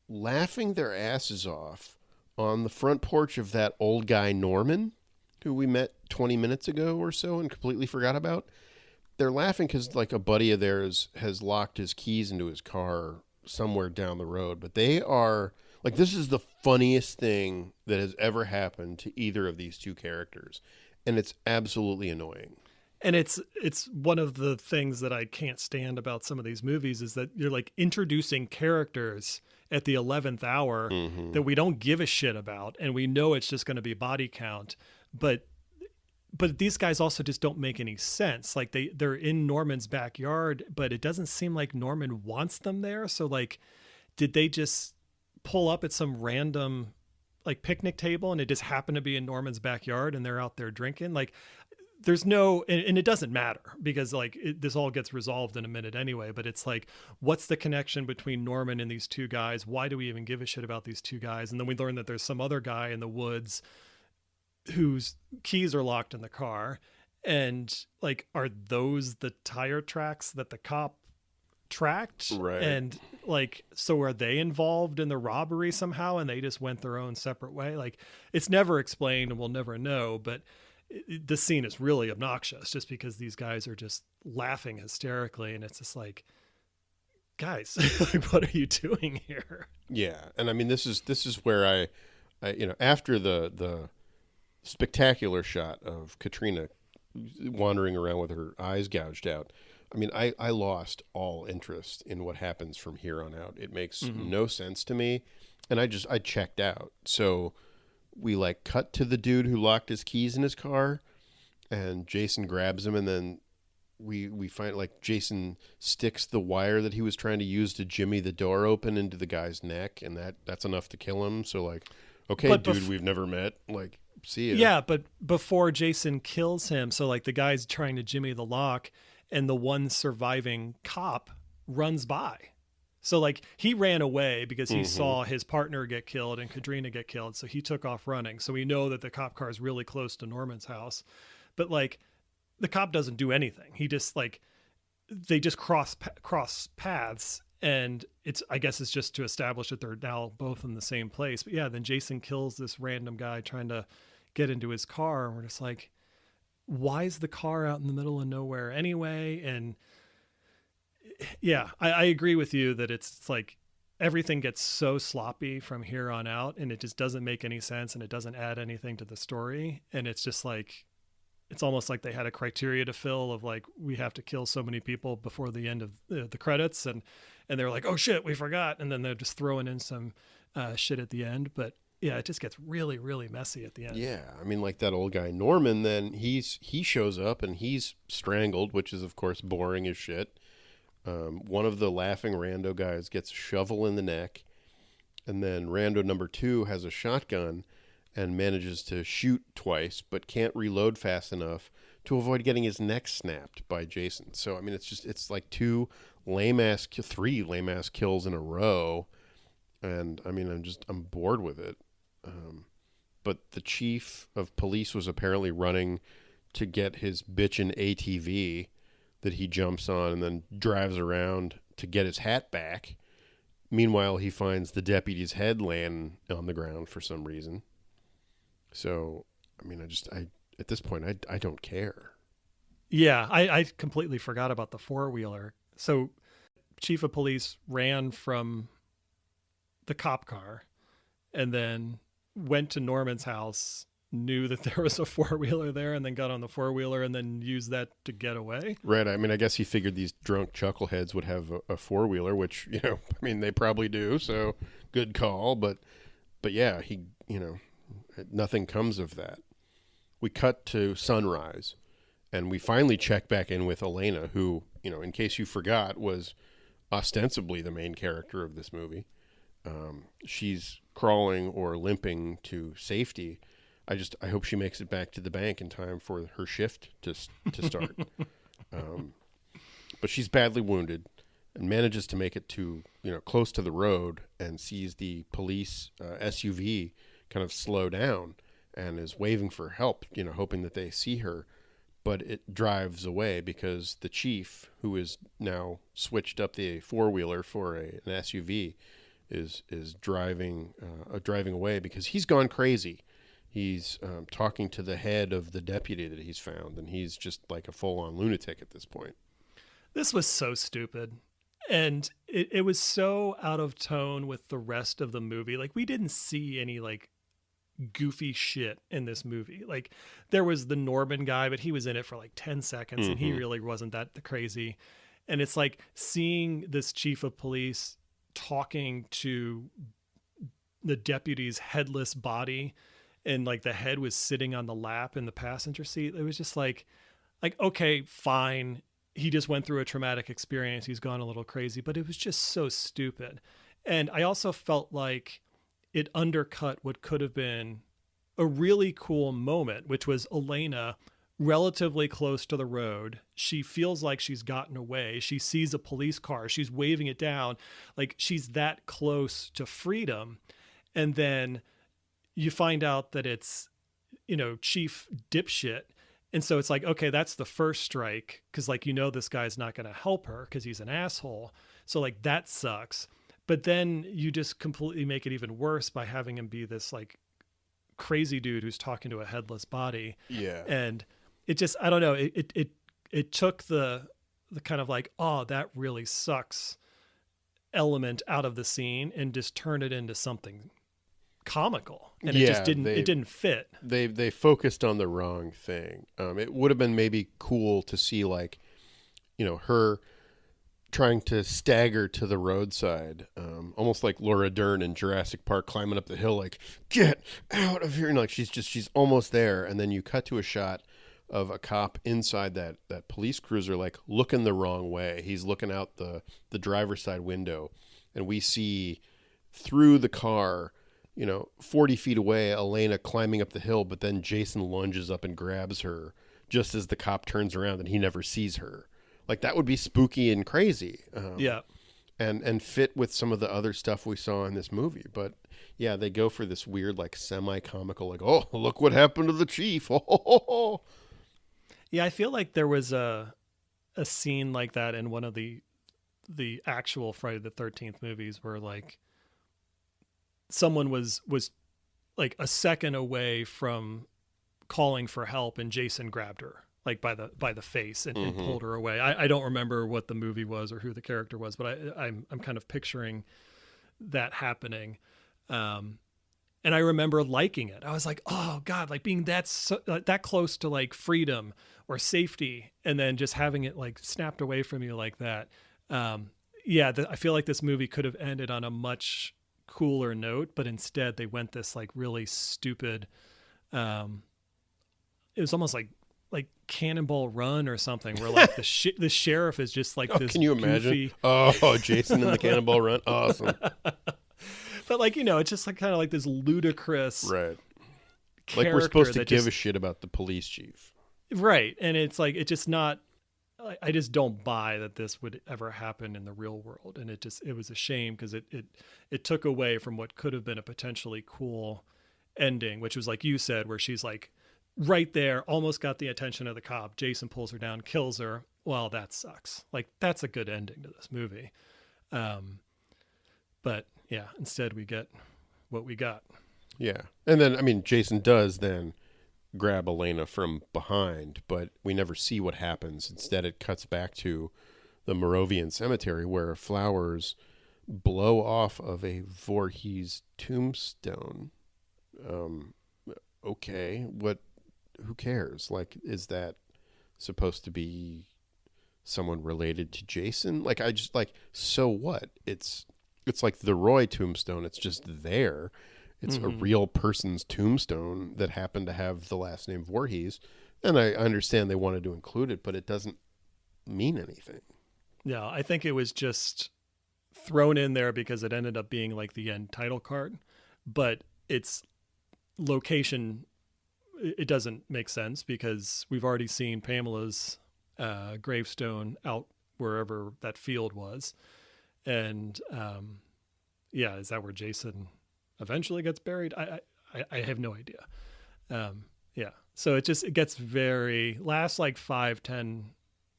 laughing their asses off on the front porch of that old guy Norman, who we met 20 minutes ago or so and completely forgot about. They're laughing because like a buddy of theirs has locked his keys into his car somewhere down the road. But they are like, this is the funniest thing that has ever happened to either of these two characters. And it's absolutely annoying. And it's one of the things that I can't stand about some of these movies is that you're like introducing characters at the 11th hour that we don't give a shit about. And we know it's just going to be body count. But these guys also just don't make any sense. Like they're in Norman's backyard, but it doesn't seem like Norman wants them there. So like, did they just pull up at some random like picnic table and it just happened to be in Norman's backyard and they're out there drinking? Like there's no, and it doesn't matter because like this all gets resolved in a minute anyway, but it's like, what's the connection between Norman and these two guys? Why do we even give a shit about these two guys? And then we learn that there's some other guy in the woods whose keys are locked in the car. And like, are those the tire tracks that the cop tracked? Right. And like, so are they involved in the robbery somehow? And they just went their own separate way. Like it's never explained and we'll never know, but this scene is really obnoxious just because these guys are just laughing hysterically. And it's just like, guys, what are you doing here? Yeah. And I mean, this is where I after the spectacular shot of Katrina wandering around with her eyes gouged out, I mean, I lost all interest in what happens from here on out. It makes no sense to me. And I checked out. So we like cut to the dude who locked his keys in his car and Jason grabs him. And then we find like Jason sticks the wire that he was trying to use to jimmy the door open into the guy's neck. And that's enough to kill him. So like, okay, but dude, we've never met. Like, see ya. Yeah. But before Jason kills him, so like the guy's trying to jimmy the lock and the one surviving cop runs by. So like he ran away because he saw his partner get killed and Katrina get killed. So he took off running. So we know that the cop car is really close to Norman's house, but like the cop doesn't do anything. He just like, they just cross paths. And I guess it's just to establish that they're now both in the same place. But yeah, then Jason kills this random guy trying to get into his car. And we're just like, why is the car out in the middle of nowhere anyway? And yeah, I agree with you that it's like everything gets so sloppy from here on out and it just doesn't make any sense and it doesn't add anything to the story. And it's just like, it's almost like they had a criteria to fill of like, we have to kill so many people before the end of the credits. And they're like, oh shit, we forgot. And then they're just throwing in some shit at the end. But yeah, it just gets really, really messy at the end. Yeah, I mean, like that old guy Norman, then he shows up and he's strangled, which is, of course, boring as shit. One of the laughing rando guys gets a shovel in the neck, and then rando number 2 has a shotgun and manages to shoot twice, but can't reload fast enough to avoid getting his neck snapped by Jason. So, I mean, it's like 3 lame-ass kills in a row, and I mean, I'm bored with it. But the chief of police was apparently running to get his bitchin' ATV that he jumps on and then drives around to get his hat back. Meanwhile, he finds the deputy's head laying on the ground for some reason. So, I mean, at this point, I don't care. Yeah, I completely forgot about the four-wheeler. So, chief of police ran from the cop car and then went to Norman's house knew that there was a four-wheeler there and then got on the four-wheeler and then used that to get away. Right. I mean, I guess he figured these drunk chuckleheads would have a four-wheeler, which, I mean, they probably do. So good call. But yeah, nothing comes of that. We cut to sunrise and we finally check back in with Elena, who, in case you forgot, was ostensibly the main character of this movie. She's crawling or limping to safety. I hope she makes it back to the bank in time for her shift to start. But she's badly wounded and manages to make it to, close to the road and sees the police SUV kind of slow down and is waving for help, hoping that they see her. But it drives away because the chief, who is now switched up the four-wheeler for an SUV, is driving away because he's gone crazy. He's talking to the head of the deputy that he's found, and he's just like a full-on lunatic at this point. This was so stupid. And it was so out of tone with the rest of the movie. Like, we didn't see any, like, goofy shit in this movie. Like, there was the Norman guy, but he was in it for, like, 10 seconds, and he really wasn't that crazy. And it's like seeing this chief of police talking to the deputy's headless body, and like the head was sitting on the lap in the passenger seat. It was just like, okay, fine. He just went through a traumatic experience. He's gone a little crazy, but it was just so stupid. And I also felt like it undercut what could have been a really cool moment, which was Elena relatively close to the road. She feels like she's gotten away. She sees a police car. She's waving it down. Like, she's that close to freedom. And then you find out that it's, chief dipshit. And so it's like, okay, that's the first strike. Cause like, this guy's not going to help her cause he's an asshole. So like, that sucks. But then you just completely make it even worse by having him be this like crazy dude who's talking to a headless body. Yeah. And it just, I don't know. It took the kind of like, oh, that really sucks element out of the scene and just turned it into something comical, and it just didn't fit. They focused on the wrong thing. It would have been maybe cool to see like, her trying to stagger to the roadside, almost like Laura Dern in Jurassic Park climbing up the hill, like, get out of here. And like, she's almost there. And then you cut to a shot of a cop inside that police cruiser, like looking the wrong way. He's looking out the driver's side window, and we see through the car, 40 feet away, Elena climbing up the hill, but then Jason lunges up and grabs her just as the cop turns around and he never sees her. Like, that would be spooky and crazy. Yeah. And fit with some of the other stuff we saw in this movie. But yeah, they go for this weird, like semi-comical, like, oh, look what happened to the chief. Oh. Yeah. I feel like there was a scene like that in one of the actual Friday the 13th movies where like, someone was like a second away from calling for help and Jason grabbed her like by the face and pulled her away. I don't remember what the movie was or who the character was, but I'm kind of picturing that happening. And I remember liking it. I was like, oh God, like being that close to like freedom or safety, and then just having it like snapped away from you like that. I feel like this movie could have ended on a much cooler note, but instead they went this like really stupid, it was almost like Cannonball Run or something, where like the sheriff is just like this. Can you imagine? Oh, Jason in the Cannonball Run, awesome. But like, it's just like kind of like this ludicrous, right? Like, we're supposed to give a shit about the police chief, right? And it's like, it's just not. I just don't buy that this would ever happen in the real world. And it was a shame because it took away from what could have been a potentially cool ending, which was like you said, where she's like right there, almost got the attention of the cop. Jason pulls her down, kills her. Well, that sucks. Like, that's a good ending to this movie. But yeah, instead we get what we got. Yeah. And then, I mean, Jason does then grab Elena from behind, but we never see what happens. Instead, it cuts back to the Moravian cemetery where flowers blow off of a Voorhees tombstone okay, who cares? Like, is that supposed to be someone related to Jason? Like, I just like, so what? It's like the Roy tombstone. It's just there. It's a real person's tombstone that happened to have the last name Voorhees. And I understand they wanted to include it, but it doesn't mean anything. Yeah, I think it was just thrown in there because it ended up being like the end title card, but its location, it doesn't make sense because we've already seen Pamela's gravestone out wherever that field was. And yeah, is that where Jason eventually gets buried? I have no idea. Yeah. So it gets very, last like 5-10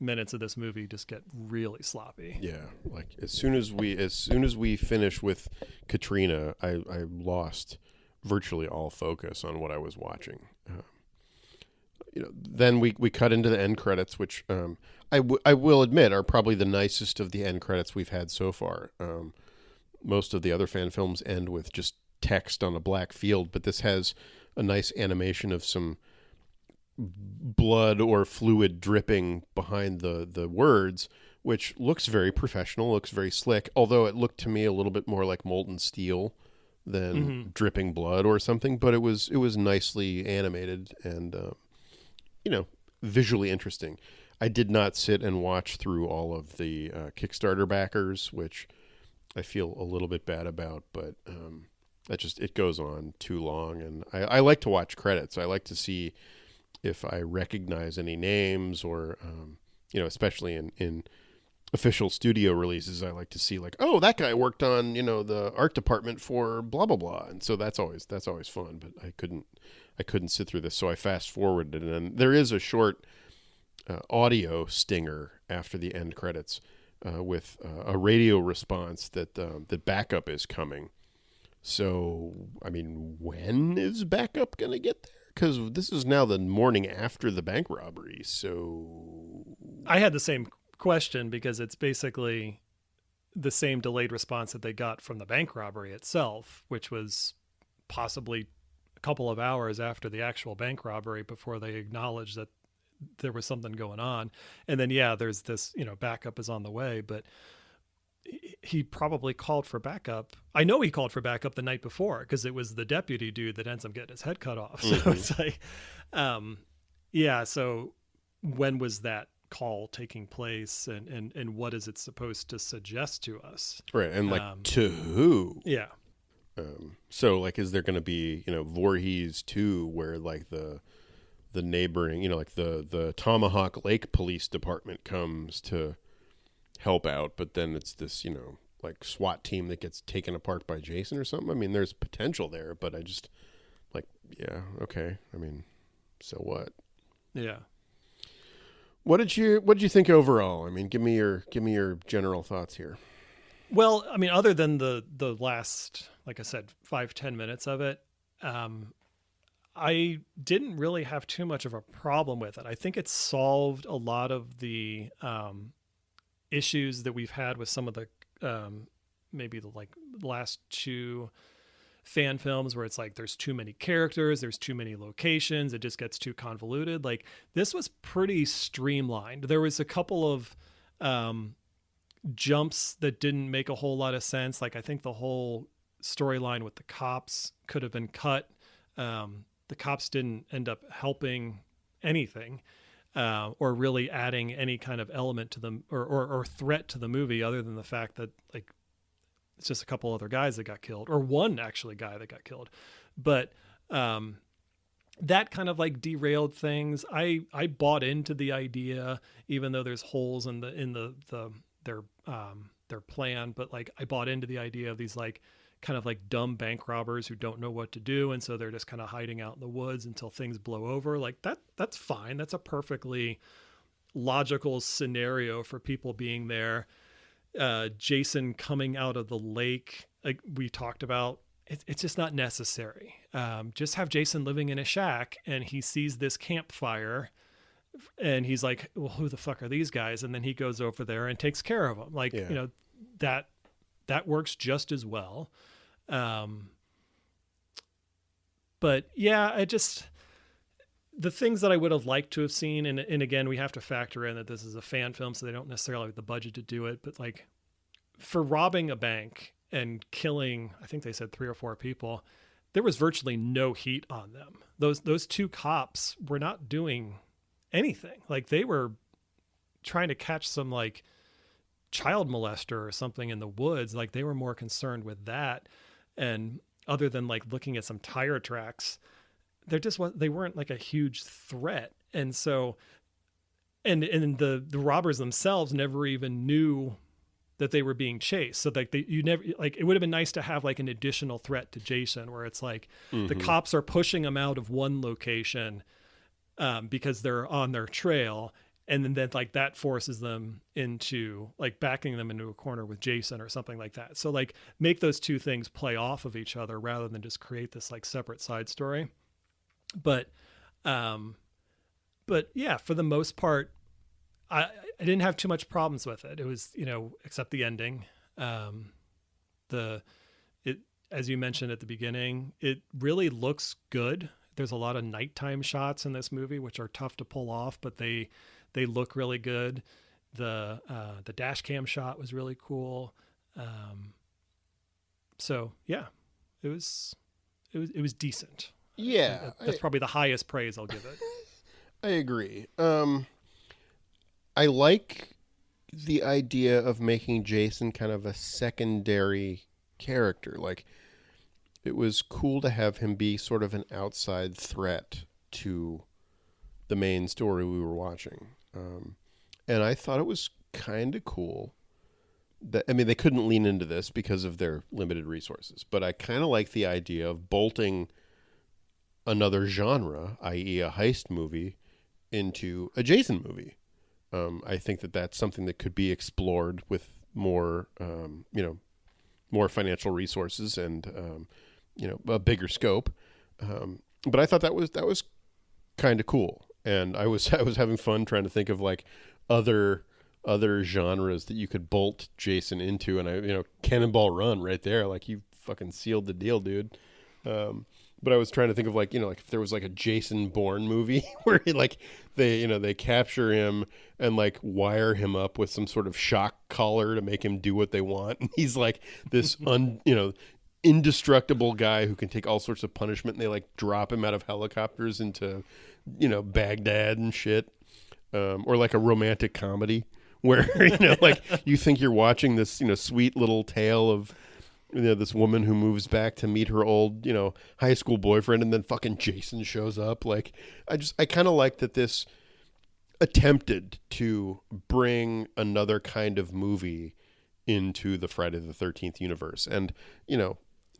minutes of this movie just get really sloppy. Yeah, like as soon as we finish with Katrina, I lost virtually all focus on what I was watching. Then we cut into the end credits, which I will admit are probably the nicest of the end credits we've had so far. Most of the other fan films end with just text on a black field, but this has a nice animation of some blood or fluid dripping behind the words, which looks very professional, looks very slick, although it looked to me a little bit more like molten steel than dripping blood or something, but it was nicely animated and visually interesting. I did not sit and watch through all of the Kickstarter backers, which I feel a little bit bad about, but it goes on too long, and I like to watch credits. I like to see if I recognize any names or, especially in official studio releases, I like to see like, oh, that guy worked on, the art department for blah, blah, blah. And so that's always fun, but I couldn't sit through this. So I fast forwarded, and then there is a short audio stinger after the end credits with a radio response that backup is coming. So, I mean, when is backup going to get there? Because this is now the morning after the bank robbery, so... I had the same question because it's basically the same delayed response that they got from the bank robbery itself, which was possibly a couple of hours after the actual bank robbery before they acknowledged that there was something going on. And then, yeah, there's this, backup is on the way, but he probably called for backup. I know he called for backup the night before because it was the deputy dude that ends up getting his head cut off. So it's like, yeah. So when was that call taking place, and what is it supposed to suggest to us? Right. And like, to who? Yeah. So like, is there going to be, Voorhees 2 where like the neighboring, like the Tomahawk Lake Police Department comes to help out, but then it's this, like SWAT team that gets taken apart by Jason or something? I mean, there's potential there, but I just like, yeah, okay. I mean, so what? Yeah. What did you think overall? I mean, give me your general thoughts here. Well, I mean, other than the last, like I said, 5-10 minutes of it, I didn't really have too much of a problem with it. I think it solved a lot of the issues that we've had with some of the maybe the like last two fan films where it's like there's too many characters, there's too many locations, it just gets too convoluted. Like, this was pretty streamlined. There was a couple of jumps that didn't make a whole lot of sense. Like, I think the whole storyline with the cops could have been cut. The cops didn't end up helping anything. Or really adding any kind of element to them or threat to the movie other than the fact that, like, it's just a couple other guys that got killed, or one actually guy that got killed. But that kind of like derailed things. I bought into the idea, even though there's holes in their plan, but like I bought into the idea of these like kind of like dumb bank robbers who don't know what to do, and so they're just kind of hiding out in the woods until things blow over. Like that's fine. That's a perfectly logical scenario for people being there. Jason coming out of the lake, like we talked about, it's just not necessary. Just have Jason living in a shack and he sees this campfire and he's like, well, who the fuck are these guys? And then he goes over there and takes care of them. Like, that works just as well. But yeah, the things that I would have liked to have seen, and again, we have to factor in that this is a fan film, so they don't necessarily have the budget to do it. But like for robbing a bank and killing, I think they said 3 or 4 people, there was virtually no heat on them. Those 2 cops were not doing anything. Like they were trying to catch some like child molester or something in the woods. Like they were more concerned with that. And other than like looking at some tire tracks, they weren't like a huge threat. And so, and the robbers themselves never even knew that they were being chased. So like you never, like, it would have been nice to have like an additional threat to Jason where it's like the cops are pushing him out of one location because they're on their trail. And then like that forces them into like backing them into a corner with Jason or something like that. So like make those 2 things play off of each other rather than just create this like separate side story. But yeah, for the most part, I didn't have too much problems with it. It was, except the ending. As you mentioned at the beginning, it really looks good. There's a lot of nighttime shots in this movie, which are tough to pull off, but they look really good. The dash cam shot was really cool. So yeah, it was decent. Yeah. That's probably the highest praise I'll give it. I agree. I like the idea of making Jason kind of a secondary character. Like, it was cool to have him be sort of an outside threat to the main story we were watching. And I thought it was kind of cool that, I mean, they couldn't lean into this because of their limited resources, but I kind of like the idea of bolting another genre, i.e. a heist movie, into a Jason movie. I think that that's something that could be explored with more, more financial resources and, a bigger scope. But I thought that was kind of cool. And I was having fun trying to think of like other genres that you could bolt Jason into. And Cannonball Run right there. Like, you fucking sealed the deal, dude. But I was trying to think of like if there was like a Jason Bourne movie where they capture him and like wire him up with some sort of shock collar to make him do what they want. And he's like this indestructible guy who can take all sorts of punishment, and they like drop him out of helicopters into, Baghdad and shit. Or like a romantic comedy where, like you think you're watching this, sweet little tale of, this woman who moves back to meet her old, high school boyfriend, and then fucking Jason shows up. Like, I kind of like that this attempted to bring another kind of movie into the Friday the 13th universe. And,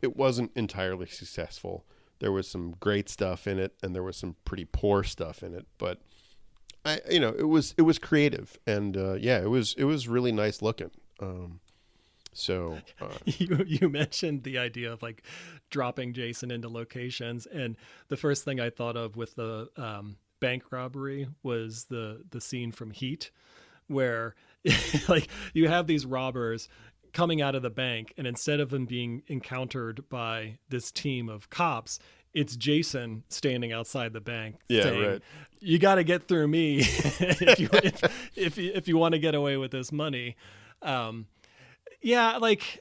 it wasn't entirely successful. There was some great stuff in it, and there was some pretty poor stuff in it, but it was creative, and it was really nice looking. So you mentioned the idea of like dropping Jason into locations, and the first thing I thought of with the bank robbery was the scene from Heat, where like you have these robbers coming out of the bank, and instead of them being encountered by this team of cops, it's Jason standing outside the bank saying, right, "You got to get through me if you want to get away with this money." Yeah, like,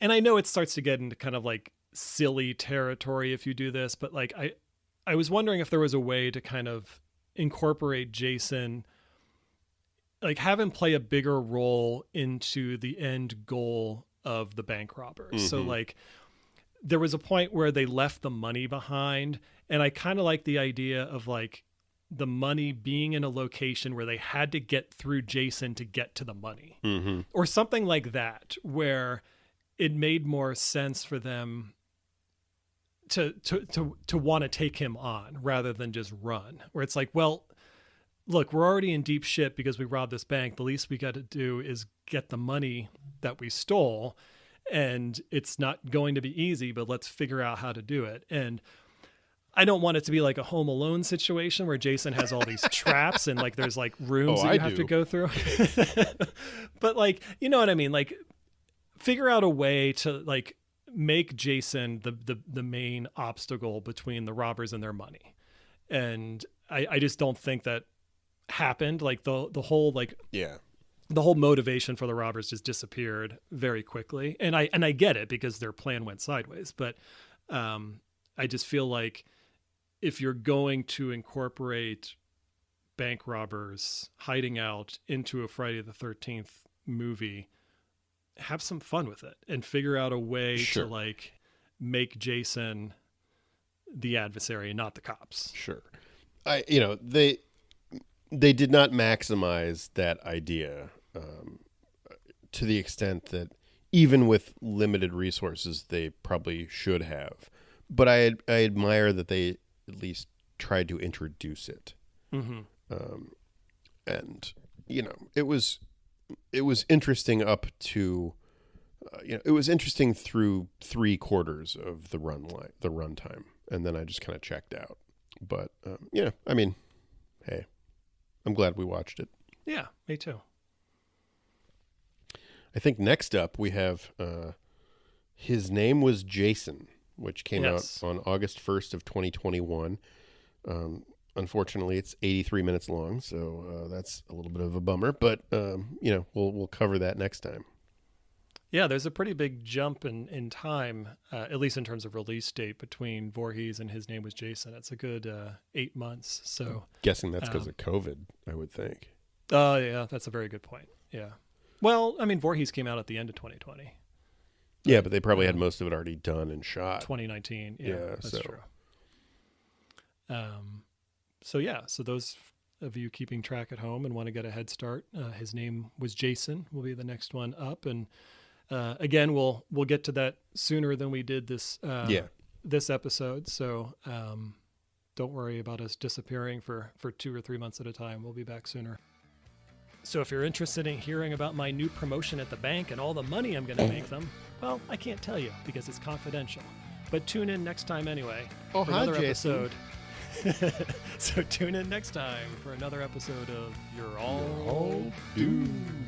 and I know it starts to get into kind of like silly territory if you do this, but like I was wondering if there was a way to kind of incorporate Jason, like have him play a bigger role into the end goal of the bank robbers. Mm-hmm. So like there was a point where they left the money behind, and I kind of like the idea of like the money being in a location where they had to get through Jason to get to the money, mm-hmm, or something like that, where it made more sense for them to want to take him on rather than just run, where it's like, well, look, we're already in deep shit because we robbed this bank. The least we got to do is get the money that we stole, and it's not going to be easy, but let's figure out how to do it. And I don't want it to be like a Home Alone situation where Jason has all these traps and like there's like rooms that you have to go through. But like, you know what I mean? Like, figure out a way to like make Jason the main obstacle between the robbers and their money. And I just don't think that happened. Like the whole the whole motivation for the robbers just disappeared very quickly. And I get it because their plan went sideways. But I just feel like if you're going to incorporate bank robbers hiding out into a Friday the 13th movie, have some fun with it and figure out a way to like make Jason the adversary and not the cops. Sure. They did not maximize that idea to the extent that even with limited resources, they probably should have. But I admire that they at least tried to introduce it. Mm-hmm. And it was interesting up to it was interesting through 3/4 of the runtime, and then I just kind of checked out. But I mean, hey, I'm glad we watched it. Yeah, me too. I think next up we have His Name Was Jason, which came out on August 1st of 2021. Unfortunately, it's 83 minutes long, so that's a little bit of a bummer. But we'll cover that next time. Yeah, there's a pretty big jump in time, at least in terms of release date, between Voorhees and His Name Was Jason. It's a good 8 months. So I'm guessing that's because of COVID, I would think. Oh, yeah, that's a very good point. Yeah. Well, I mean, Voorhees came out at the end of 2020. Yeah, but they probably had most of it already done and shot. 2019. Yeah, that's true. So those of you keeping track at home and want to get a head start, His Name Was Jason will be the next one up. And again, we'll get to that sooner than we did this episode. So don't worry about us disappearing for 2 or 3 months at a time. We'll be back sooner. So if you're interested in hearing about my new promotion at the bank and all the money I'm going to make them, well, I can't tell you because it's confidential. But tune in next time anyway for another episode. So tune in next time for another episode of You're All Doomed.